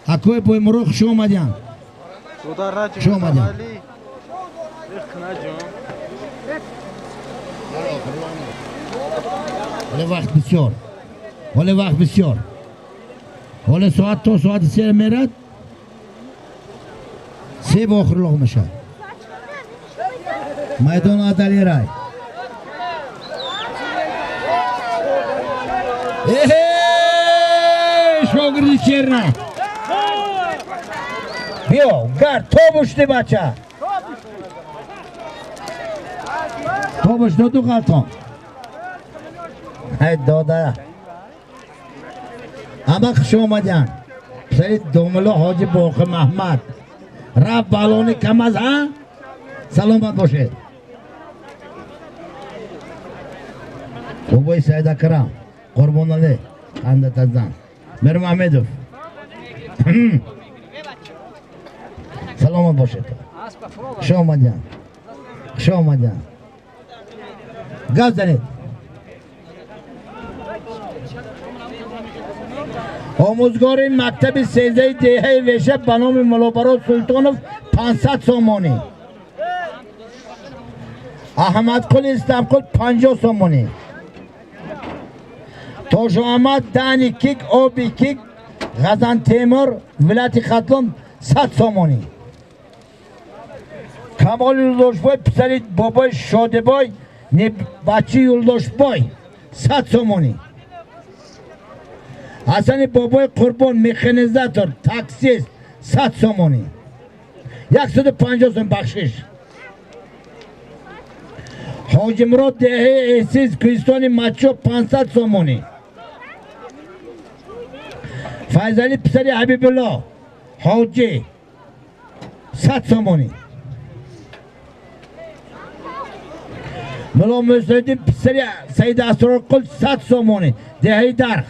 اکوی بای مرو خوش آمدیم خوش آمدیم ولی وقت بسیار ولی ساعت تا ساعت 3 میرد 3 با آخر لغم میشه میدان عدلی رای شاگردی چیر نه بیا گر تو بشتی بچه تو بشتی تو قلطان ای داده اما خوش آمدین پسری دوملو حاج باقی محمد رفت بالانی کم از ها سلامت باشه بابای سید اکرم قربان علی خندت از زن میر محمدوف سلامت باشه تو خوش آمدین خوش آمدین گاز زنید آموزگار مکتب 13 دهه ویشه به نام ملابرات سلطانوف 500 سومانی احمد قل استمقل 50 سومانی تاج احمد دانی کیک آبی کیک غزن تیمور ولایت ختلون 100 سومانی کمال یولداش بای پسری بابای شاده بای بچه یولداش بای 100 سومانی حسن بابای قربان میخنزاتور تاکسیست 100 سومانی 150 سوم بخشش حاج مراد دهه احسیز کوهستان مچو 500 سومانی فیضالی پسری حبیب الله حاجی 100 سومانی ملا مسعودی پسری سید اسرارقل 100 سومانی دهه درخ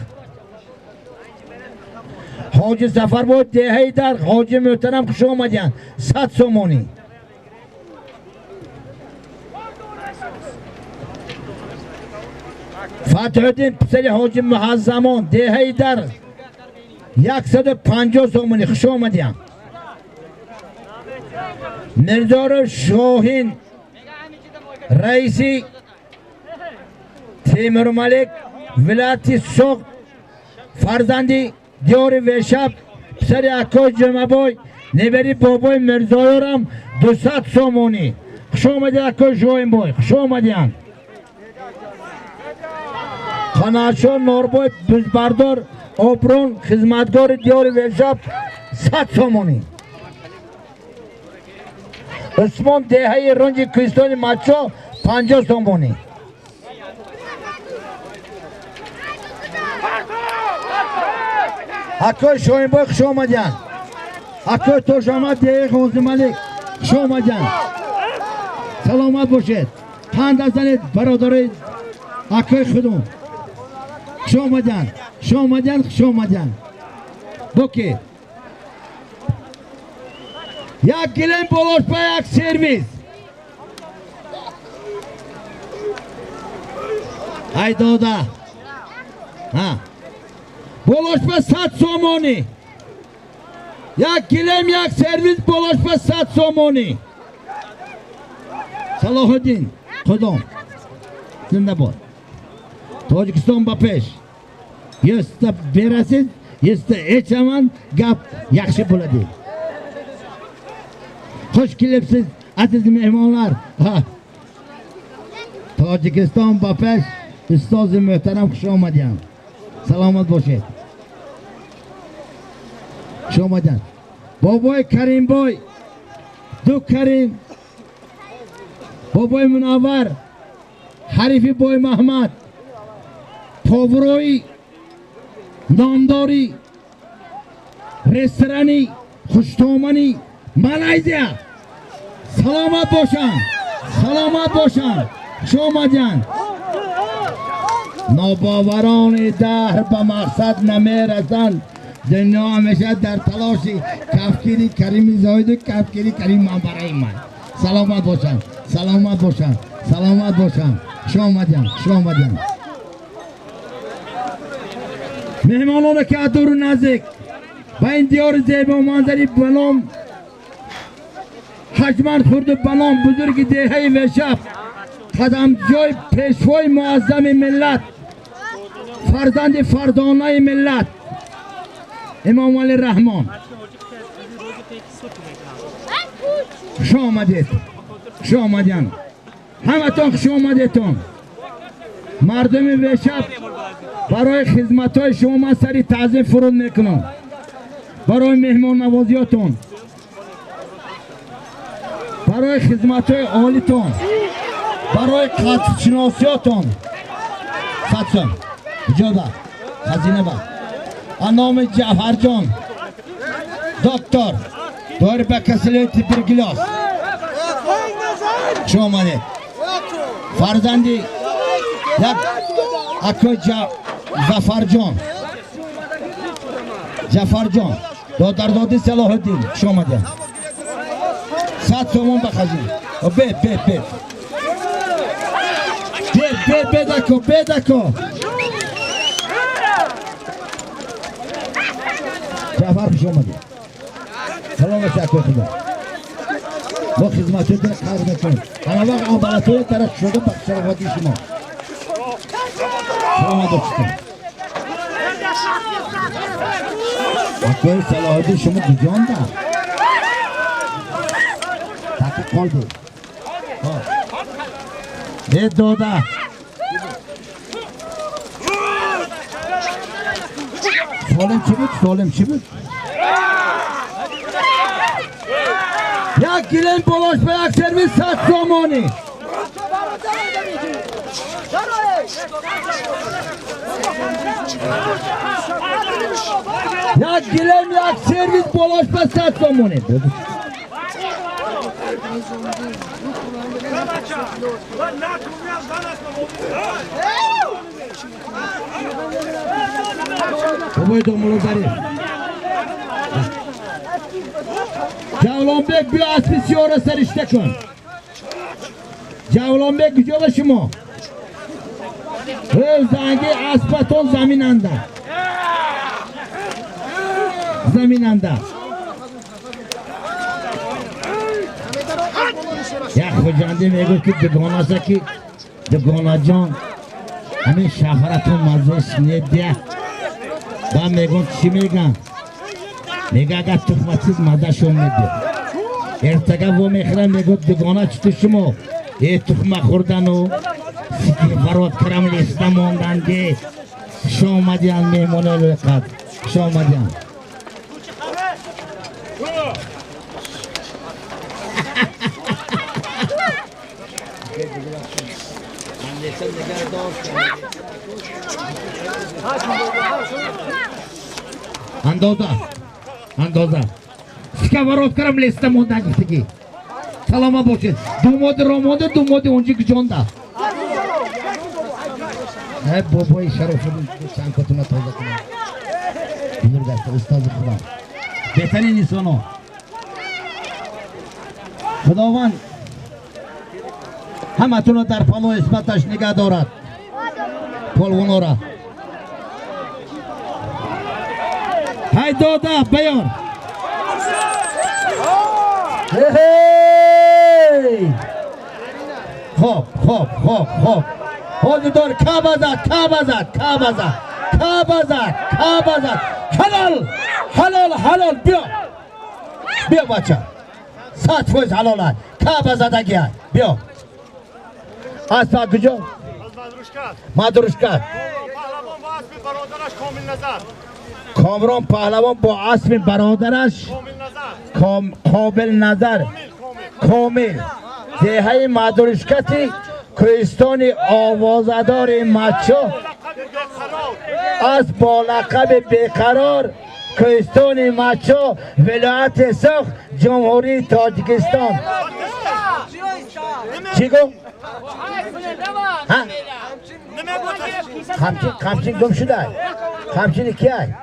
حاج سفر بود دهه درخ حاج محترم خوش آمدین 100 سومانی فتح الدین پسری حاج محزمان دهه درخ 150 سومانی خوش آمدین مرزار شاهین رئیسی تیمور ملک ولایت سوق فرزندی دیار ویشب پسر اکای جمعبای نبری بابای مرزایارم 200 سومانی خوش آمدی اکای جوین بای خوش آمدین خانهشان نوربای بزبردار آبرون خدمتگار دیار ویشب 100 سومانی عثمان دهه رنج کوهستان مچو 50 سومانی اکای شاهین بای خوش آمدین اکای توش آمد دهه خوز ملک خوش آمدین سلامت باشید پند از زنید برادر اکای خودم خوش آمدین خوش آمدین خوش آمدین بکی یک گلیم بلاش با یک سرویس ای داده بلاش با 100 سومانی یک گلیم یک سرویس بلاش با 100 سومانی صلاح الدین خودم زنده باد تاجیکستان با پیش یسته برسید یسته ایچ همان گپ یخشی بلدید خوش کلیپسیز عزیز مهمانlar تاجیکستان با پیش استاد محترم خوش آمدین سلامت باشید خوش آمدین بابای کریم بای دو کریم بابای منور حریفی بوی محمد توبروی نامداری رستورانی خوشتومانی مالایزیا سلامت باشن سلامت باشن شما جان ناباوران دهر به مقصد نمیرسند دنیا همیشه در تلاشی کفگیری کریمی زاید و کفگیری کریم من برای من سلامت باشن سلامت باشن سلامت باشن شما جان شما جان مهمانان که از دور و نزدیک و این دیار زیبا و منظری بنام حجمند خورد و بنام بزرگ دهه وشب قدم جای پیشوای معظم ملت فرزند فردانه ملت امام علی رحمان خوش آمدید خوش آمدین همتون خوش آمدیتون مردم وشب برای خدمت های شما من سری تعظیم فرود میکنم برای مهمان نوازیاتون برای خدمت های عالیتون برای قدرشناسیاتون فتشن جدا خزینه با نام جعفر جان دکتر دور بکسلی تبرگلاس شما منه فرزندی یک اکو جعفر جان دادر دادی صلاح الدین شما ده 100 تومان بخزین بدکو جعفر پیش آمده سلام سعکو خدا با خدمتتون قدر میکنم انا وقت آمبلاتوی طرف شده بخشراواتی شما سلام دوستان اکوی صلاحاتی شما دیجان دا تاکی قلبی ده دودا سالم چی بود؟ یک گیلن بلاش به یک سرویس 100 تومانی یک گیلن یک سرویس بلاش به 100 تومانی بابای دومولو داری جولانبek بیا اسبی سیاره سرشته کن جولانبek کجا شما زنگی اسبتون زمیننده یک خوجنده میگو که دگانه سکی دگانه جان همین شهرتون مزهش نیده با میگون چی میگن میگه اگر تخمتیز مزه شون میده ارتگاه و میخرم میگو دگانه چطور شما یه تخمه خوردن و سکی فراد کرم لیسته موندن ده شما دیان میمونه لقد شما دیان اندازه سکه وراد کرم لیسته موندن گفتگی سلامت باشید دوماد راماده دوماد اونجی کجانده ای بابای شرف چند کتونه تازه کنم بزرگ است استاد خدا بهترین انسانو خداوند همتون در پناه اسمتش نگه دارد پلوانو را های دادا بیان خوب حاضر دار کابازد حلال بیا بچه 100% حلال است کابازد اگه بیا اسب کجا؟ از مدروشکت
پهلوان با اسب برادرش کامل نظر
کامران پهلوان با اسب برادرش قابل نظر کامل دهه مدروشکتی کوهستان آوازدار مچو از با لقب بیقرار کوهستان مچو ولایت سخ جمهوری تاجیکستان. چی گفت؟ قمچین گم شده. قمچین کیه؟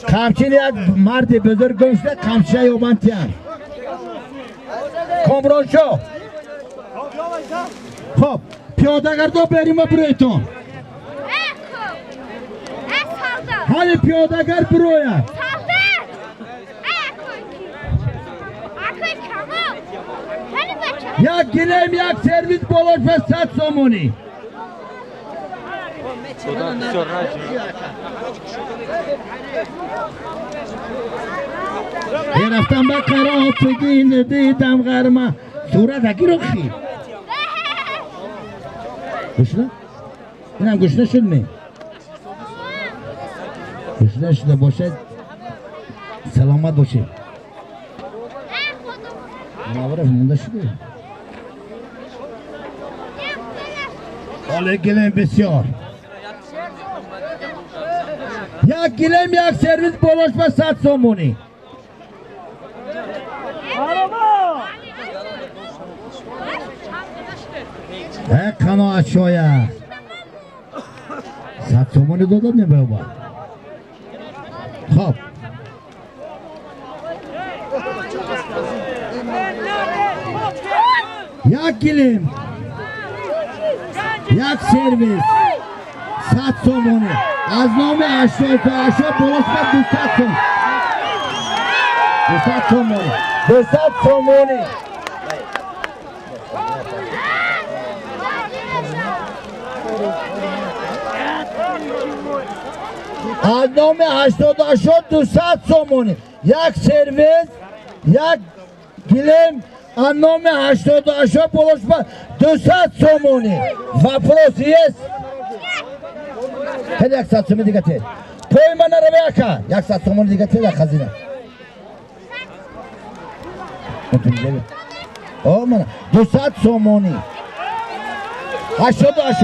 قمچین یک مرد بزرگ گم شده. قمچین یوبنتی هم کامران شو. خب پیاده گردو بریم برایتون. حالی پیاده گرد بروید. یک گلیم یک سرویس بالاش به 100 سومونی. یه رفتم به قرار بگین دیدم غرمه صورت اکی رو خی گشنه؟ اینم گشنه شد می گشنه شده باشه سلامت باشه نواره مونده شده حاله گلیم بسیار یک گلیم یک سرویس بالاش به 100 سومونی. قناعت شاید 100 سومونی دادم نبه با. خب یک گلیم یک سرویس 100 سومونی از نام اشیا تا اشیا بالاش به 200 سومونی. 200 سومونی 200 سومونی. از نام 88 200 سومونی یک سرویس یک گلیم از نام 88 بالاش به 200 سومونی. واپروس یست هل 100 سومونی دیگه تیر پای من رو بیاکا 100 سومونی دیگه تیر خزینه او من 200 سومونی 88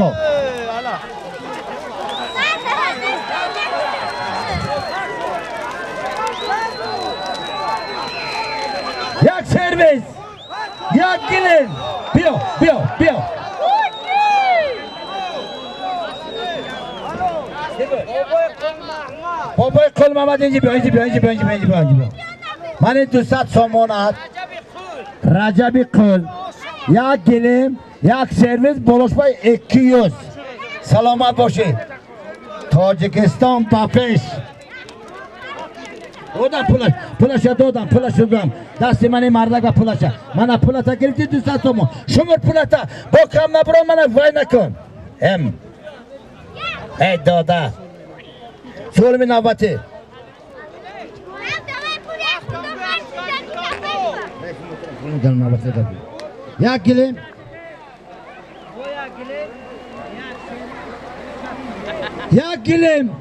یک سرویس یک گلیم بیا بابای قل محمد اینجی بیا من این 200 سومون هست رجبی قل یک گلیم یک سرویس بولوش بای 200 سلامت باشید تاجیکستان پاپش دادم پولش دادم دستی من مردک پولشه من پولتا گرفتی 200 سومون شمر پولتا با کم نبرو من وای نکن ای داده سولمی نوبتی یک گلیم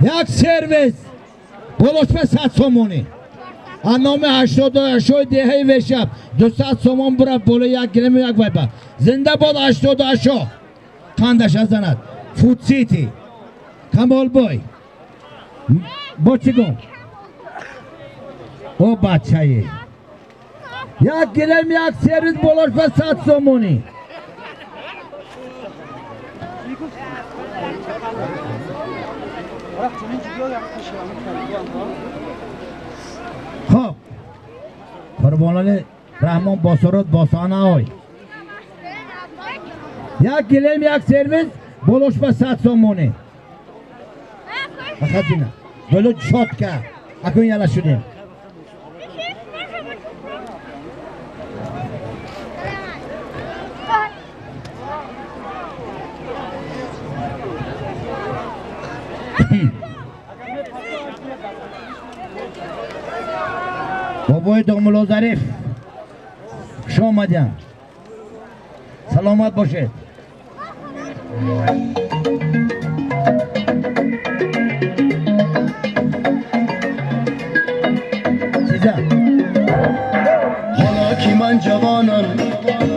یک سرویس بولوش به 100 سومونی از نام 88 دهه و شب 200 سومون برد بولو یک گلیم یک وایبا زنده باد 88 قندش زند فود سیتی کمال بای با چی گم او بچه یک گلیم یک سرویس بولوش به 100 سومونی. خب قربانان رحمان باسرود باسانه های یک گلیم یک سرویس بولوش به 100 سومونی خزینه بلو شاد که اکن یلا شدیم بابای داملو ظریف خوش آمدین سلامت باشید
حالا که من جوانم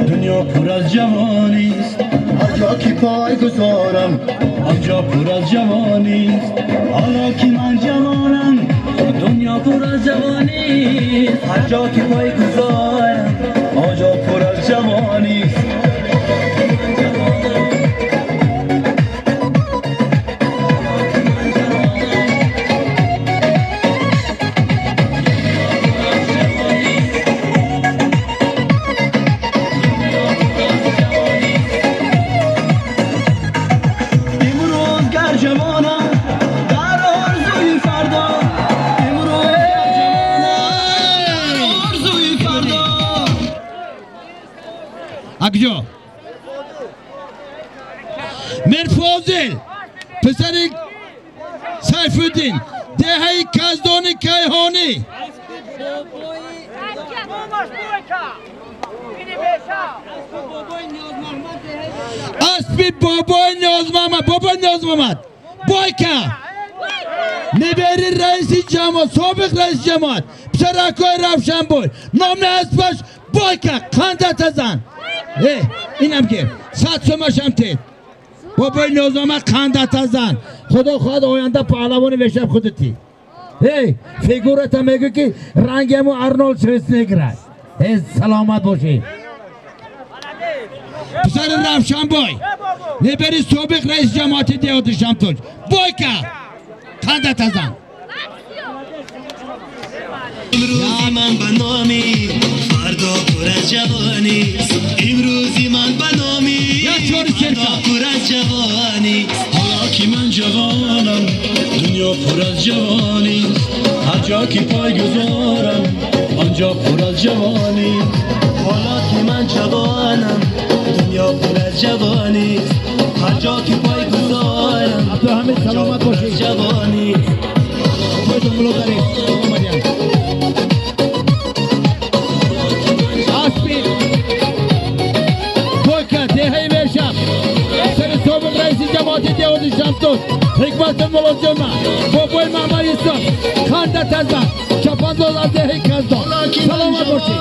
دنیا پر از پر از جوانی است. حالا که من جوانم دنیا پر از جوانی است. هر جا که پای گذارم آنجا پر از جوانی است.
اگجا من فاضل پسر سیف الدین دهی کزدان کیهانی اسبی بابای نیاز محمد بایکا نبری رئیس جماعت سابق رئیس جماعت پسر اکای روشن بای نام اسبش بایکا خندت ازن اینم که 100 سومش هم تید بابای نیاز محمد خندت ازن خدا خواهد آینده پهلوان وشب خودتی فیگورت هم میگه که رنگمو ارنولد شوارزنگر سلامت باشی پسر روشن بای نبری سابق رئیس جماعت دیوت شمتوش بای که خندت ازن
امروزی من بنامی فردا پر از جوانی. امروزی من بنامی فردا پر از جوانی. حالا که من جوانم دنیا پر از جوانی. هر جا که پای گذارم آنجا پر از جوانی. حالا که من جوانم دنیا پر از جوانی. هر جا که پای گذارم آنجا پر از جوانی.
حکمت ملازمه بابای محمد ایسان خندت ازن چپنداز از دهی کزدان سلامت باشی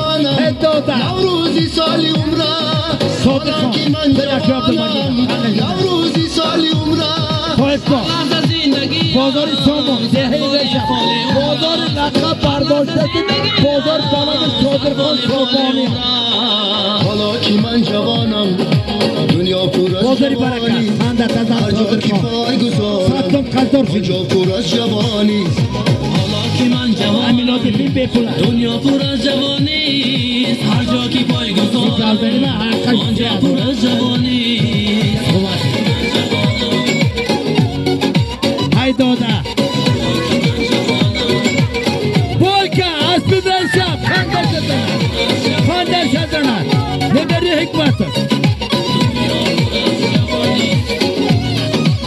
اداده
نوروزی سالی عمره
صادق خان سرکی عبدالمجید
نوروزی سالی عمره
خواهد کن بازار سامان دهی وشم بازار لقب برداشتگی بازار بلد صادق خان صابانی
حالا که من جوانم دنیا پر از
بازاری برکت خندت ازن صادق خان سبتم قدر
آنجا پر از جوانی. حالا که من جوانم
امیلاتی فیلم بپولن
دنیا پر از جوانی. هر جا که پای گذارم آنجا پر از جوانی.
های داده بای که اسب برشم خندر شدنن نبری حکمت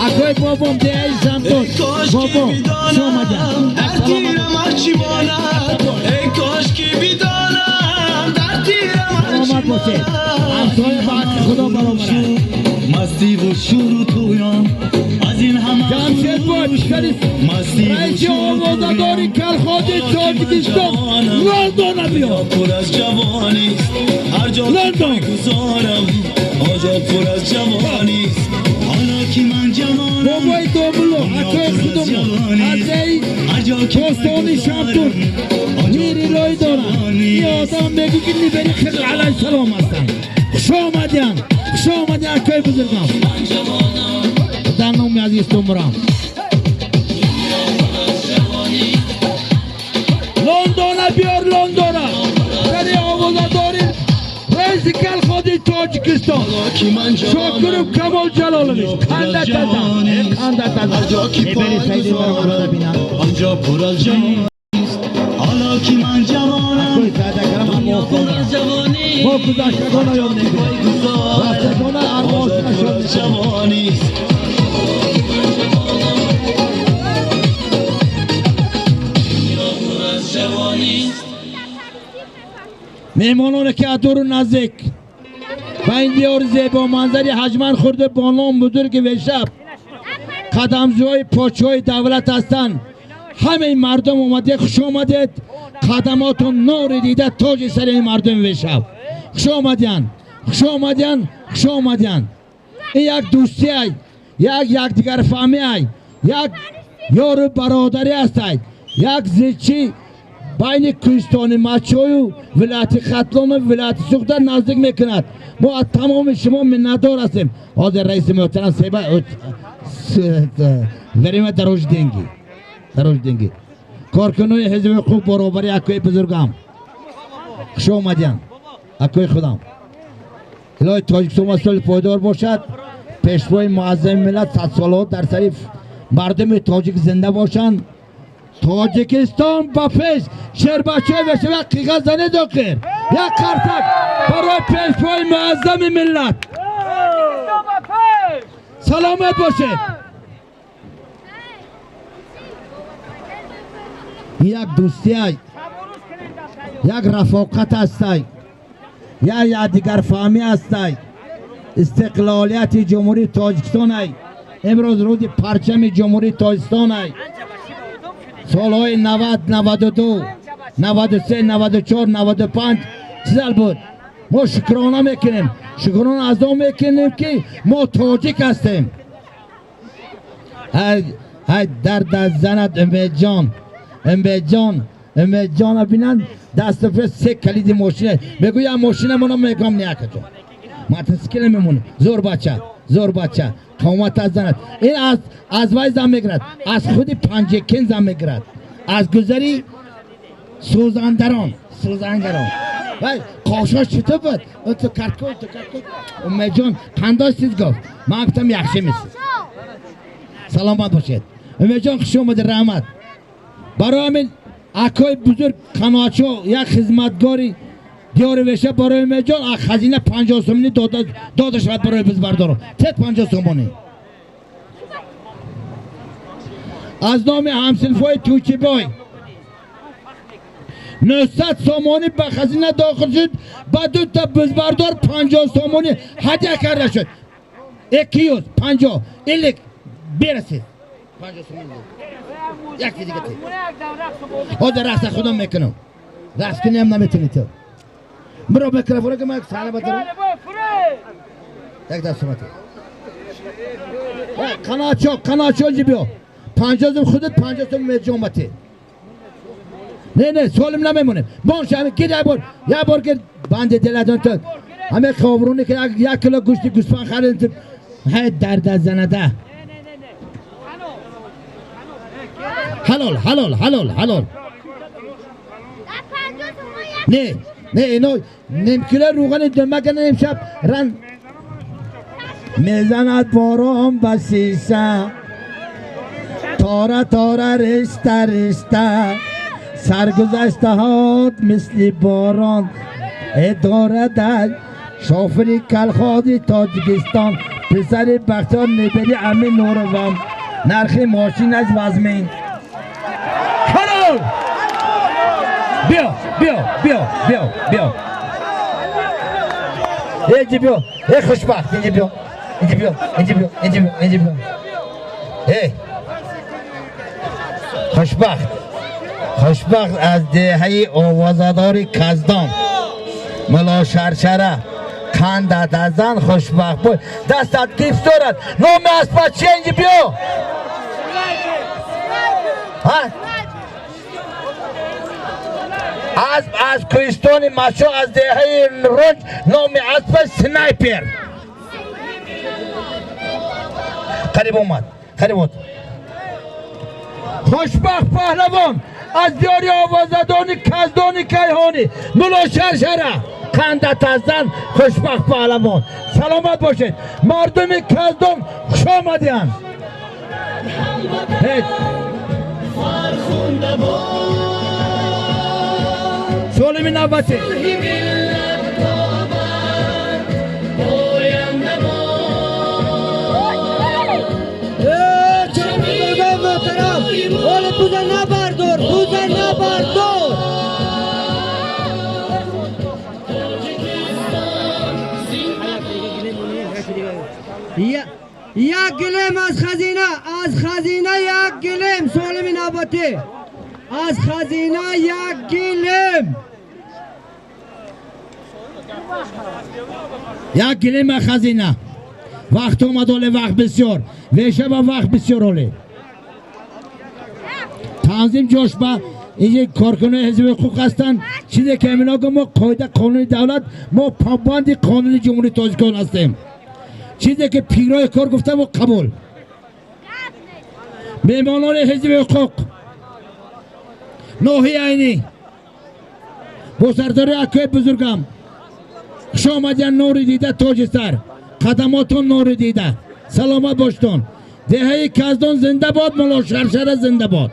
اکوی بابام دیگه شمتون بابام شما جان
در تیرم هرچی مانم ای کاش که بیدانم در تیرم
سلامت باشه همسای بعد خدا برامره
مستی و شور و تویم از این همه
جمشید باید بشکریست رئیسی آوازداری کلخادی تاجیکستان لندن بیا
پر از جوانی. هر جا
لندن
گذارم آنجا پر از جوانی. حالا که من جوانم
بابای دوبلو اکای خودمون از ای دوستانی شمتون میری رای دارن یه آدم بگی که نبری خیلی علیه سلام هستن خوش آمدین اکای بزرگم دنومی عزیز تمرم لندن بیار لندن سری آوازه داریم رئیس کلخادی تاجیکستان شاکرم کمال جلالویش خندت ازن
هر جا که پای گذارم آنجا پر از جوانی. حالا که من جوانم دنیا پر از جوانی.
با گذشتگان یاد نگیره رفتگان ارواح
پر از جوانی.
مهمانان که دور نزدیک و این دیار زیبا منظری حجمن خورده بانان بزرگ و شب قدمزوهای پاچهای دولت هستند. همه مردم اومده خوش آمدید قدماتون نور دیده تاج سر این مردم و شب خوش آمدین این یک دوستی های یک دیگر فهمی ای یک یار برادری هستید یک زیچی بین کوهستان مچوی و ولایت ختلون و ولایت سوختر نزدیک میکند ما از تمام شما منتدار هستیم حاضر رئیس محترم سیبه وریم دروش دینگی کارکنوی حزب حقوق برابری اکوی بزرگم خوش آمدین اکوی خودم الهی تاجیکستان مسئول پایدار باشد پیشوای معظم ملت 100 ساله در سریف مردم تاجیک زنده باشند تاجیکستان با پیش شیر بچه و شبه قیقه زنه داخل یک قرتک برای پیشوای معظم ملت سلامت باشید یک دوستی های یک رفاقت هستی یک دیگر فهمی هستی استقلالیت جمهوری تاجیکستان ای امروز روز پرچم جمهوری تاجیکستان ای سالهای 90 92 93 94 95 چیزال بود ما شکرانه میکنیم شکرانه از اون میکنیم که ما تاجیک هستیم های درد از زند امید جان بینن دست فرست 3 کلید ماشینه بگو یا ماشینه منو میگم نیا کجا متسکل میمونه زور بچه قومت از زند این از وای زن میگرد از خودی پنجکین زن میگرد از گذری سوزندران وای قاشاش چطور بود تو کرد امید جان پنداش چیز گفت من گفتم یخشه میسی سلامت باشید امید جان خوش اومد رحمت برای همین اکای بزرگ قناچو یک خدمتگاری دیار وشه برای میجان خزینه 50 سومنی داده شد برای بزبردارو تک 50 سومنی از نام همسنفای توچی بای 900 سومنی به خزینه داخل شد با 2 تا بزبردار 50 سومنی هدیه کرده شد 200 50 ایلیک برسید 50 سومنی یک دیگه تی رقص خودم میکنم رقص کنی هم نمیتونی تو برو میکروفونه که من ساله بدارم یک دست اومتی قناچو جی بیو 50 خودت 50 میجا اومتی نه سالم نمیمونیم بانش همین گیر یه بار که بند دلتون تو همه خوابرونی که 1 کیلو گوسفند خرید های درد زنده حلال نه اینو نیم کیلو روغن دمکن امشب رن میزند باران بسیسه تاره رشته سرگذشته هات مثل باران اداره در شافری کلخادی تاجیکستان پسر بختار نبری امین نوروان نرخ ماشین از وزمین حلال بیا اینجا بیا خوشبخت اینجا بیا خوشبخت از دهه آوازداری کزدان ملا شرشره خندت از زن خوشبخت بود دستت گیفت دارد نام از بچه اینجا بیا از کوهستان مچو از دهه رنج نام اسب سنایپر قریب اومد خوشبخت پهلوان از دیاری آوازدانی کزدانی کیهانی ملا شرشره خندت از زن خوشبخت پهلوان سلامت باشید مردم کزدان خوش آمدین سالمی نوبتی بوزن نبردار یک گلیم از خزینه یک گلیم سالمی نباتی از خزینه یک گلیم یک گلیم خزینه وقت اومد اولی وقت بسیار ویشه با وقت بسیار اولی تنظیم جوش با اینجا کارکنه حزب حقوق هستن چیزی که امینا گفت ما قاعده قانون دولت ما پابند قانون جمهوری تاجیکستان هستیم چیزی که پیرای کار گفته ما قبول میمانان حزب حقوق نوحی عینی با سرداری اکوی بزرگم خوش آمدین نوری دیده تاج سر قدماتون نوری دیده سلامت باشتون دهه کزدان زنده باد ملا شرشر زنده باد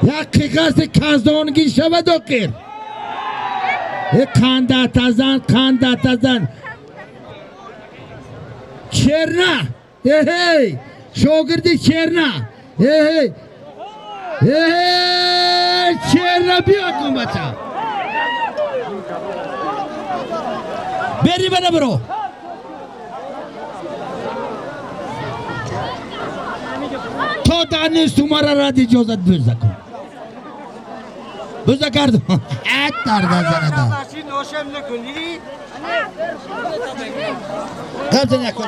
یک قیقاس کزدانگی شود و قیر قنده تزن چرنه هی شاگردی چرنه هی چرنه بیا کن بچه بری بنا برو تا دانست تو مرا رد اجازت بزده کن بزده کردم ات درده زنده
ماشین نوشم نکنی
قبضه نکن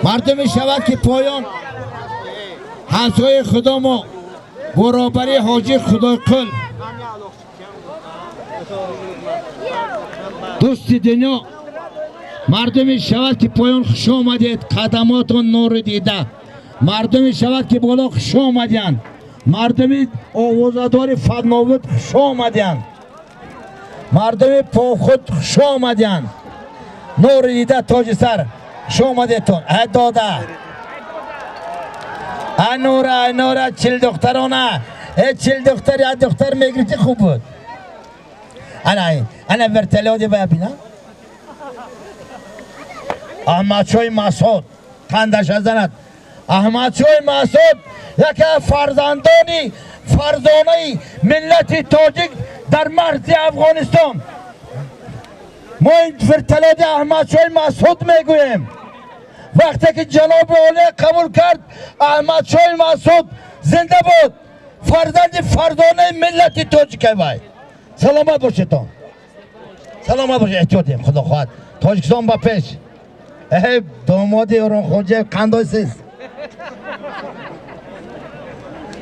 مردم شود که پایان همسایه خدا ما برابری حاجی خدای قل دوست دنیا مردم شود که پایان خوش آمدید قدماتون نور دیده مردم شود که بالا خوش آمدین مردم آوازدار فدناوت خوش آمدین مردم پاخود خوش آمدین نور دیده تاج سر خوش آمدیتون ای داده ای نوره چل دخترانه ای چل دختر ای دختر میگرفتی خوب بود انا ورتلادی باید بینم احمد شای مسعود قندش زند احمد شای مسعود یکی فرزانه ملت تاجیک در مرز افغانستان ما این ورتلاد احمد شای مسعود میگوییم وقتی که جناب عالی قبول کرد احمد شای مسعود زنده بود فرزانه ملت تاجیک وای سلامت باشیتون سلامت باشید احتیاطیم خدا خواهد تاجیکستان با پیش ای دامادی اوران خوجه قندای سیز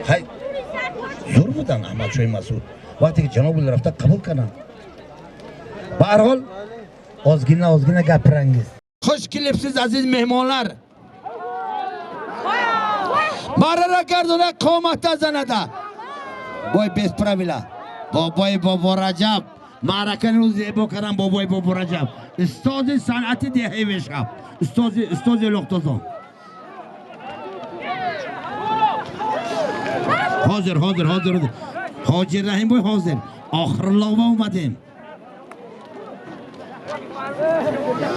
های زور بودن احمد شای مسعود وقتی که جناب عالی رفته قبول کردن به هر حال آزگینه گپرنگیز خوش کلیپسیز عزیز مهمانlar مارا را گردونه قومت زنده بای بیست پراویلا بابای بابا رجب معرکه رو زیبا کردن بابای بابا رجب استاد صنعت دهه وشب استاد لختازان حاضر حاجی رحیم بای حاضر آخر الله اومدیم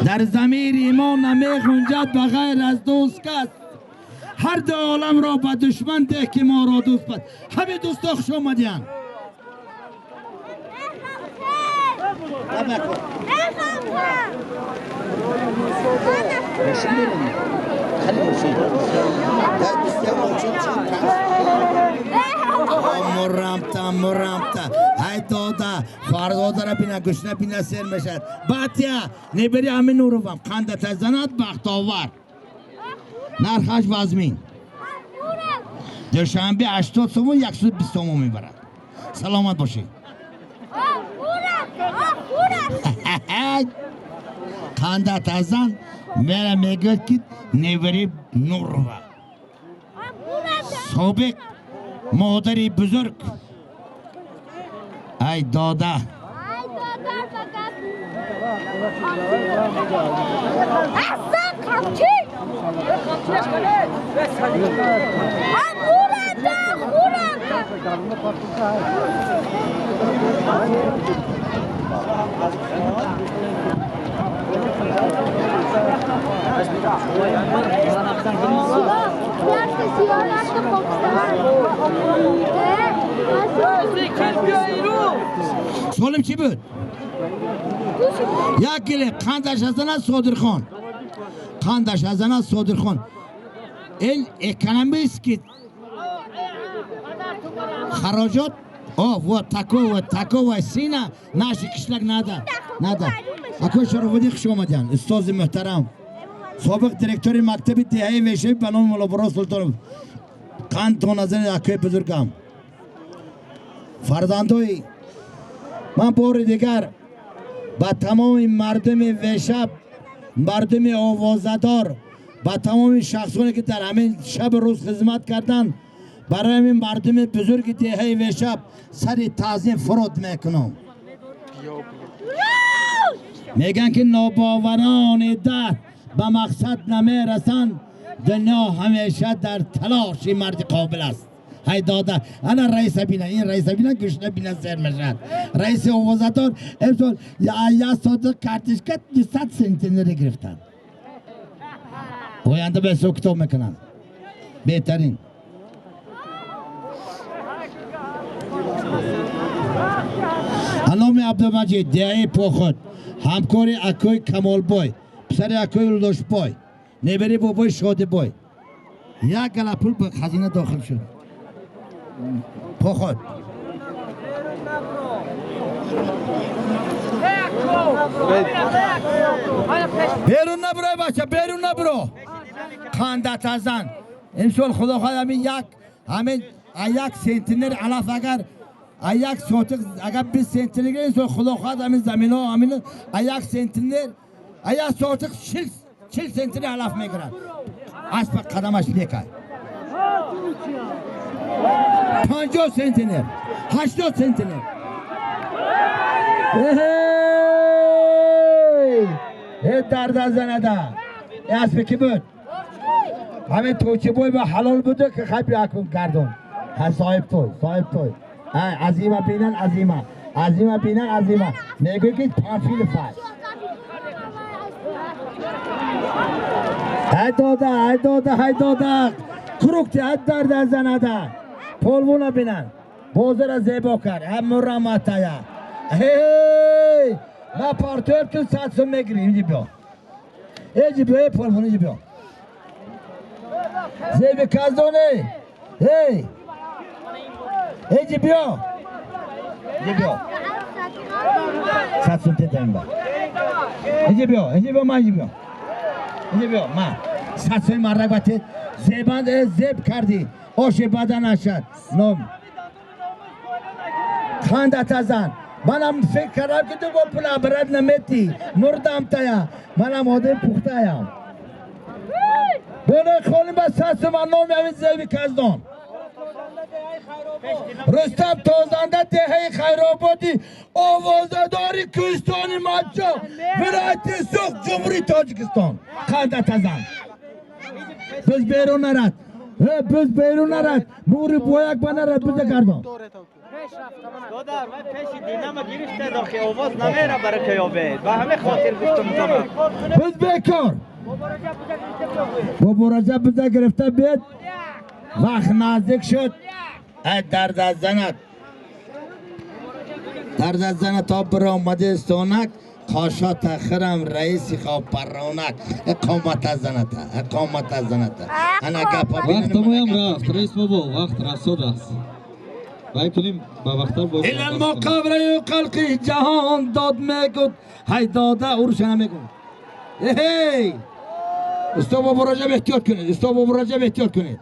در ضمیر ایمان نمیخونجد بغیر از دوست کس هر دو عالم را به دشمن ده که ما را دوست بد همه دوستا خوش آمدین مرمتا های دادا فرزاده را بینا گشنه بینا سر میشد باتیا نبری همین نورو بام قندت زند بخت آور نرخش وزمین دوشنبه 80 سومون 120 سومون میبرد سلامت باشی قندت زن میره میگه که نبری نورو سابق مادری بزرگ ای داده
احسن قمچی
سوالم چی بود؟ یک گله قندش هستن صادرخان قندش هستن صادرخان این اکانومی است که خراجات و تکو و سینه ناشی کشلک نده اکو شرفودی خوش آمدین استاد محترم سابق دیرکتور مکتب دهه ویشه به نام مولا برا سلطان قند تو نظر اکوی بزرگم فرزندوی من بار دیگر با تمام مردم ویشب مردم آوازدار با تمام شخصانی که در همین شب روز خدمت کردن برای همین مردم بزرگ دهه ویشب سر تعظیم فرود میکنم میگن که ناباوران ده به مقصد نمیرسند دنیا همیشه در تلاشی مرد قابل است های داده انا رئیس بینه این رئیس بینه گشنه بینه سر مشد رئیس اوازدار امسال یا صادق کارتشکت 200 سنتینر گرفتن آینده به سکتو میکنن بهترین علامه عبدالمجید دهه پاخود همکاری اکوی کمال بای پسر اکوی لوش بای نبری بابای شاد بای یک گله پول به خزینه داخل شد پاخود بیرون نبرو بچه بیرون نبرو خاندت ازن امسال خدا خواهد همین یک سنتینر علف یک سوتق اگر 20 سنتینر امسال خدا خواهد همین زمین ها همین یک سنتینر یک سوتق 40 سنتینر علف میگرن اسب قدمش میکرد 50 سنتینر 80 سنتینر درد از زنده اسب کی بود همین توچی بوی به حلال بوده که خیلی اکن کردون صاحب توی عظیمه بینن عظیمه بینن عظیمه میگوی که پانفیل فای های داده کروکتی های درد از زنده پولونا بینن بوزه را زیبا کرد هم مرامتایا هی ما پارتور تو 100 سو میگیری اینجی بیا اینجی بیا پولونا اینجی بیا زیب کازدونه هی اینجی بیا اینجی بیا 100 سو تیتن با اینجی بیا ما اینجی بیا ما 100 سو مرگ باته زیبان زیب کردی آش بدن نشد نام خاندت ازن منم فکر کردم که تو با پلا برد نمیتی مردم تایا منم آدم پختایم بونه خونیم با 100 سو من نام همین زیبی کزدان رستم تازنده دهه خیرآبادی آوازداری کوهستانی ماچو ولایت سوخت جمهوری تاجیکستان خاندت ازن بز بیرون نرد بوری بویک بنرد بزه گردان
دادر من پیش دینم گرفته داخل آواز نمیره برای کیابه و همه خاطر گفتم کنم
بز بیکار با برجه بزه گرفته بید وقت نازک شد درد از زنت تا بر آمده استونک خاشا تخرم رئیسی خواب پرونک اقامت از زنت انا گپا
وقت ما رفت رئیس بابا وقت رفت باید کنیم با وقتار باید
ایلن مقابره قلقی جهان داد میگود های داده او رو شنه میگود هی استاد بابا راجب احتیاط کنید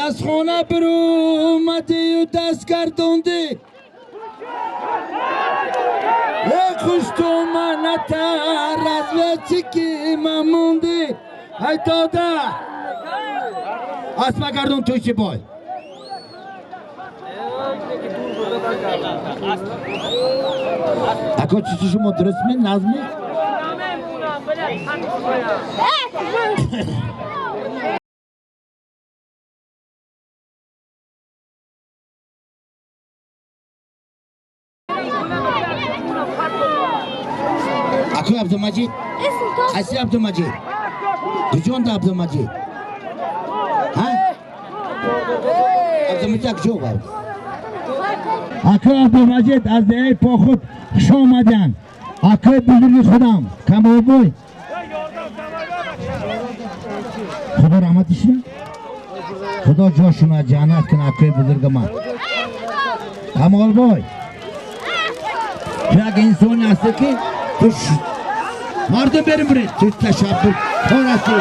از خونه برو اومدی و دست گردوندی خوش تو منتر از وچی که مموندی های داده اسمه گردون توی چی بای اکا چی شما درست می نظمی اکو عبدالمجید اسی عبدالمجید کجان دا عبدالمجید عبدالمجید کجا بود اکو عبدالمجید از دهه پاخود خوش آمدن اکو بزرگی خودم کمال بوی خدا رحمتش نه خدا جاشون جنت کنه اکوی بزرگ من امال بای یک انسانی هستی که توش مردم بریم برید توش تشبه کار هستی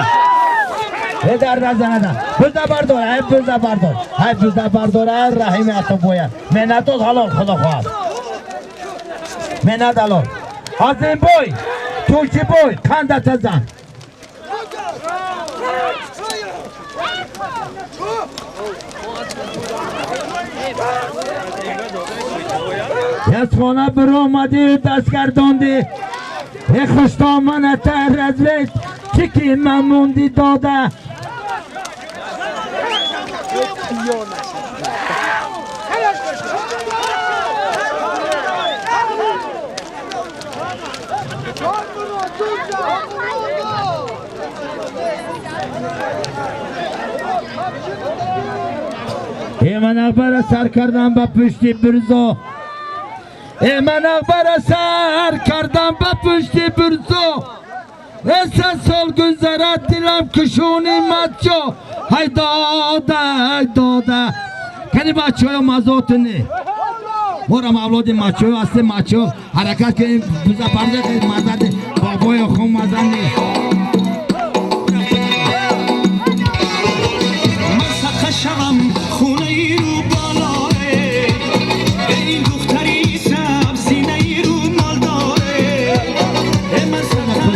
در نزنه بزده بردار های بزده بردار های بزده بردار های رحیم اتو باید منت حلال خدا خواهد منت حلال حسین بای توشی بای کندت زن یسخانه برو آمدی دست گرداندی ای خوشتامن تر از وید چکی مموندی داده ای من اخبر سر کردم به پشتی برزا ای من اخبر سر کردم به پشتی برزا سه سال گذرد دلم کشونی مچو های داده کنی بچه های مزات نه مورم اولاد مچو هستی مچو حرکت که بزا پرده که مزد بابای خون مزد نه
شوم خونه ای رو بالاره این دختری سبزینه ای رو مال داره من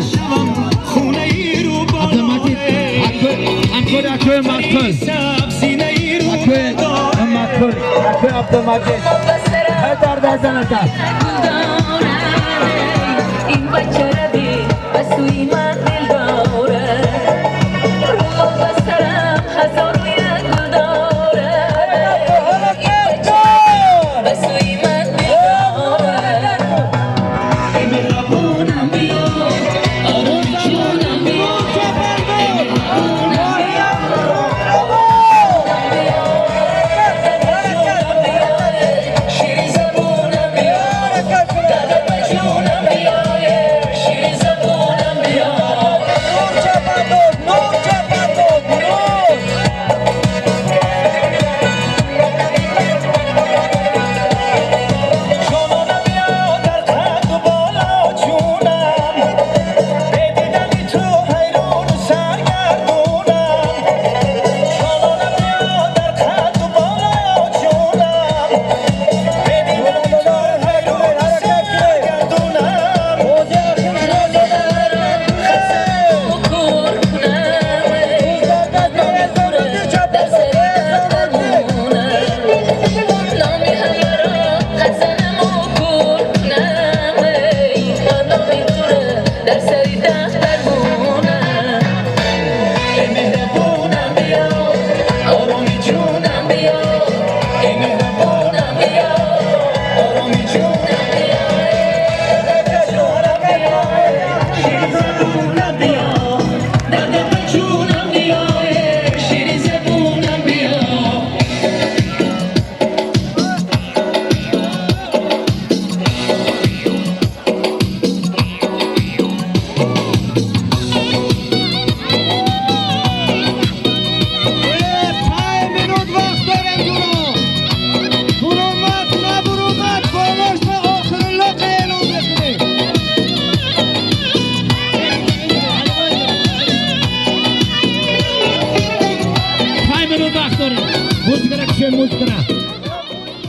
شوم خونه ای رو بالاره
اکوی
سبزینه ای رو داره
اکوی عبدالمجید هدر دزنتا
این بچه را دی بسوی من دل داره رو بسرم هزار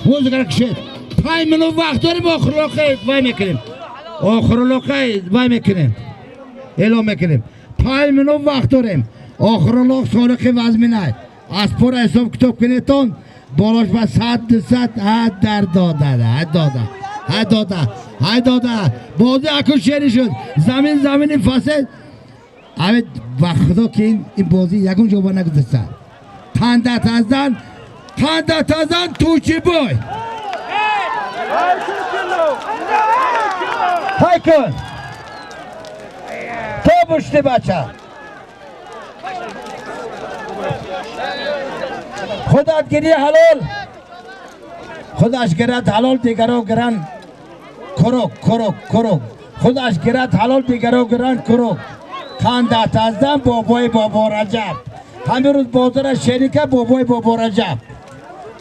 موزیک کشید 5 منوت وقت داریم آخرلوقه وای میکنیم آخرلوقه وای میکنیم اعلام میکنیم 5 منوت وقت داریم آخرلوق سالقه وزمینه از پر حساب کتاب کنیتون بالاش با 100 حد در داده بازی اکو شعری شد زمین فاسد اوید وقتا که این بازی یکون جوابا نگذاشته تندت از زن توچی بای های کن تو بشتی بچه خودت گیری حلال خودش گرد حلال دیگرو گرن کروک خودش گرد حلال دیگرو گرن کروک تندت از زن بابای بابا رجب همین روز بازار شریکه بابای بابا رجب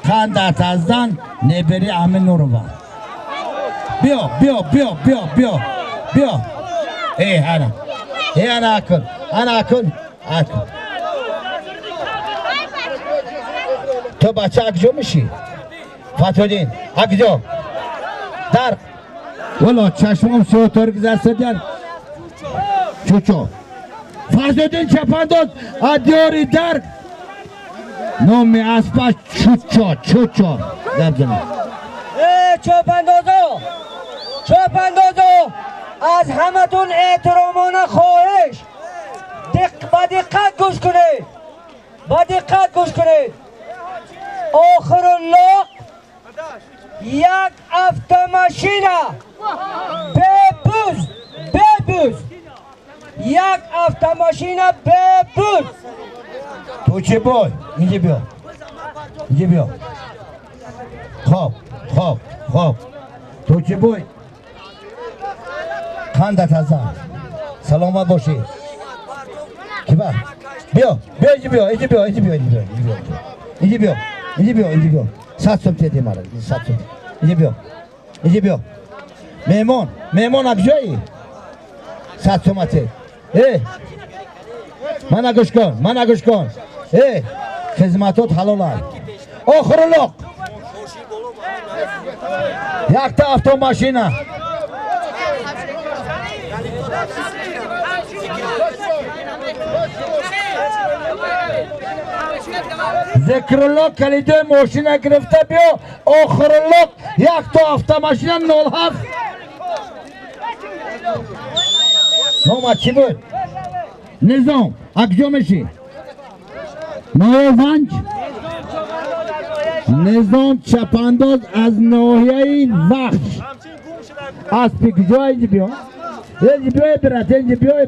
خندت از زن نبری همه نوروان بیا بیا بیا بیا بیا بیا ای انا اکن تو بچه اکجو میشی فتودین اکجو در ولا چشمم سوتر گذشت دیان چوچو فرزودین چپنداز ادیاری در نومی اسپا چوچو در جنه
چوپندازو از همتون احترامانه خواهش با دقت گوش کنید آخر الله یک автомашина ببوز یک автомашина ببوز
تو چه بای اینجا بیا خواب تو چه بای خندت ازم سلامت باشی کی با بیا اینجا بیا 7 سوم تیدی مرا 7 سوم اینجا بیا میمون اکجایی 7 سومته من گوش کن خدمتات حلال آخر لق یک تا автомашина ذکرالله کلیده ماشین گرفته بیا آخر لق یک تا автомашина 07 نومد چی بود؟ نظام اکجا میشی؟ نوونج نظام چپانداز از ناحیه وحش اسبی کجا اینجا بیا؟ اینجا بیای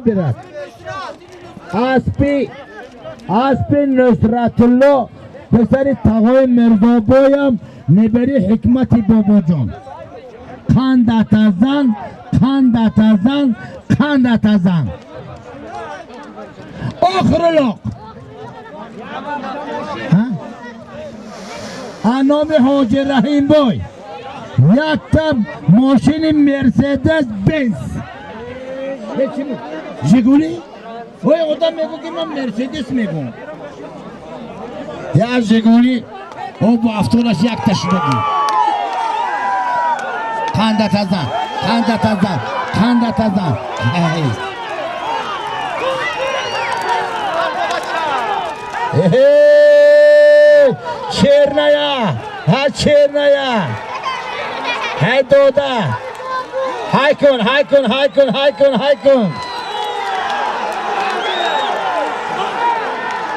اسبی نصرت الله پسر تقای مرزابایم نبری حکمتی بابا جان خندت از زن آخر لق نام حاجی رحیم بای یک تا ماشین مرسدس بنز ژیگولی وای آدم میگو که من مرسدس میگم یا ژیگولی او با افتونش یک تشنگی خندت از زن چرنیا های دودا های کن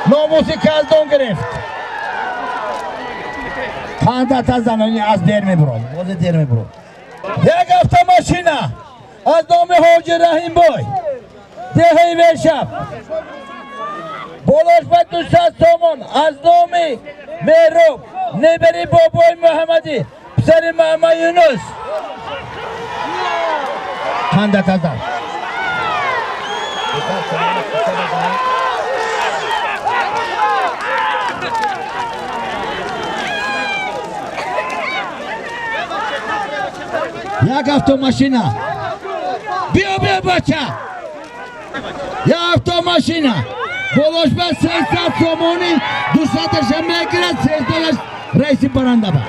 ناموسی کلدون گرفت خندت از زنانی از دیر میبرم یک автомашина از نام حاجی رحیم بای دهی وشب بولاش با 200 تومان از نام مهراب نبری بابای محمدی پسر محمد یونس خندت از زن یک автомашина بیا بچه یک автомашина بولوش با 300 تومانی 200 میگیرد 300 رئیسی برنده با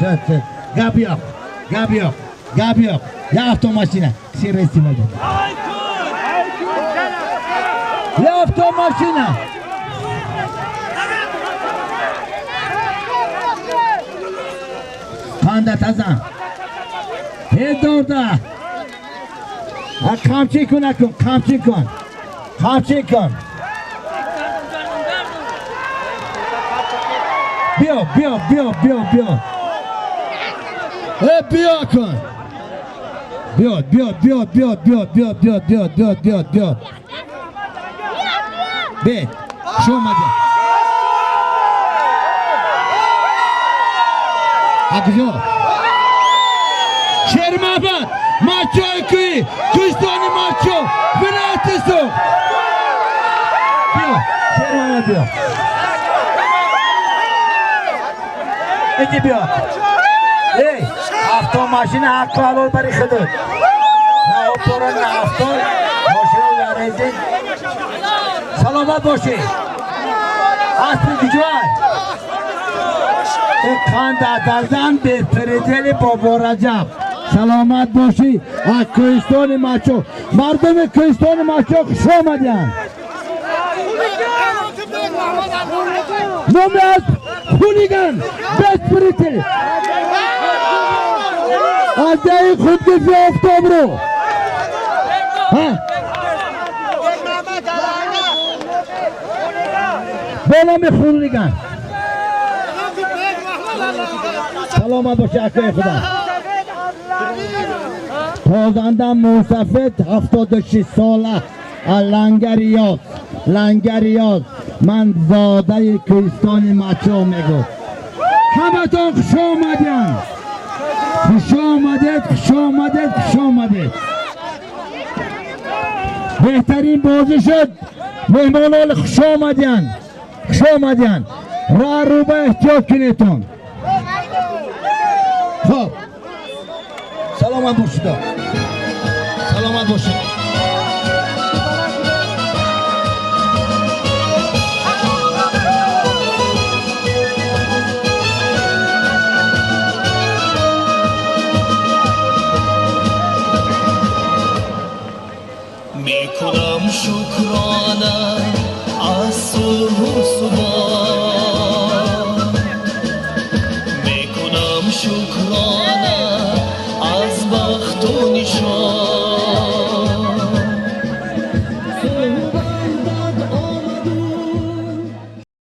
شد گابیو یک автомашина سی رئیسی میگیرد یک автомашина خندت ازم هی دورده کامچی کن بیا بیا کن بیاد بید شو مده اکجو شیر محمد ماچوی کوی کوهستانی ماچو ولایت سوخت بیا شیر محمد بیا اینجا بیا ای هفته ماشین حق حلال برای خودت نه اون برو نه هفته ماشین رو یاریزی سلامت باشی اصلی دیجوان این خاندادرزن به پردل بابا رجب سلامت باشی از کوهستان ماچو مردم کوهستان ماچو خوش آمدین نام از خونیگن بسپریتی از دهی خودگفی افتاب رو بالا می خونیگن سلامت باشی اکای خدا تازندم موسفت 76 ساله لنگریاز من زاده کوهستان ماچو میگو همه تان خوش آمدید بهترین بازی شد مهمانان خوش آمدین راه رو به احتیاط کنیتون خب سلامت باشید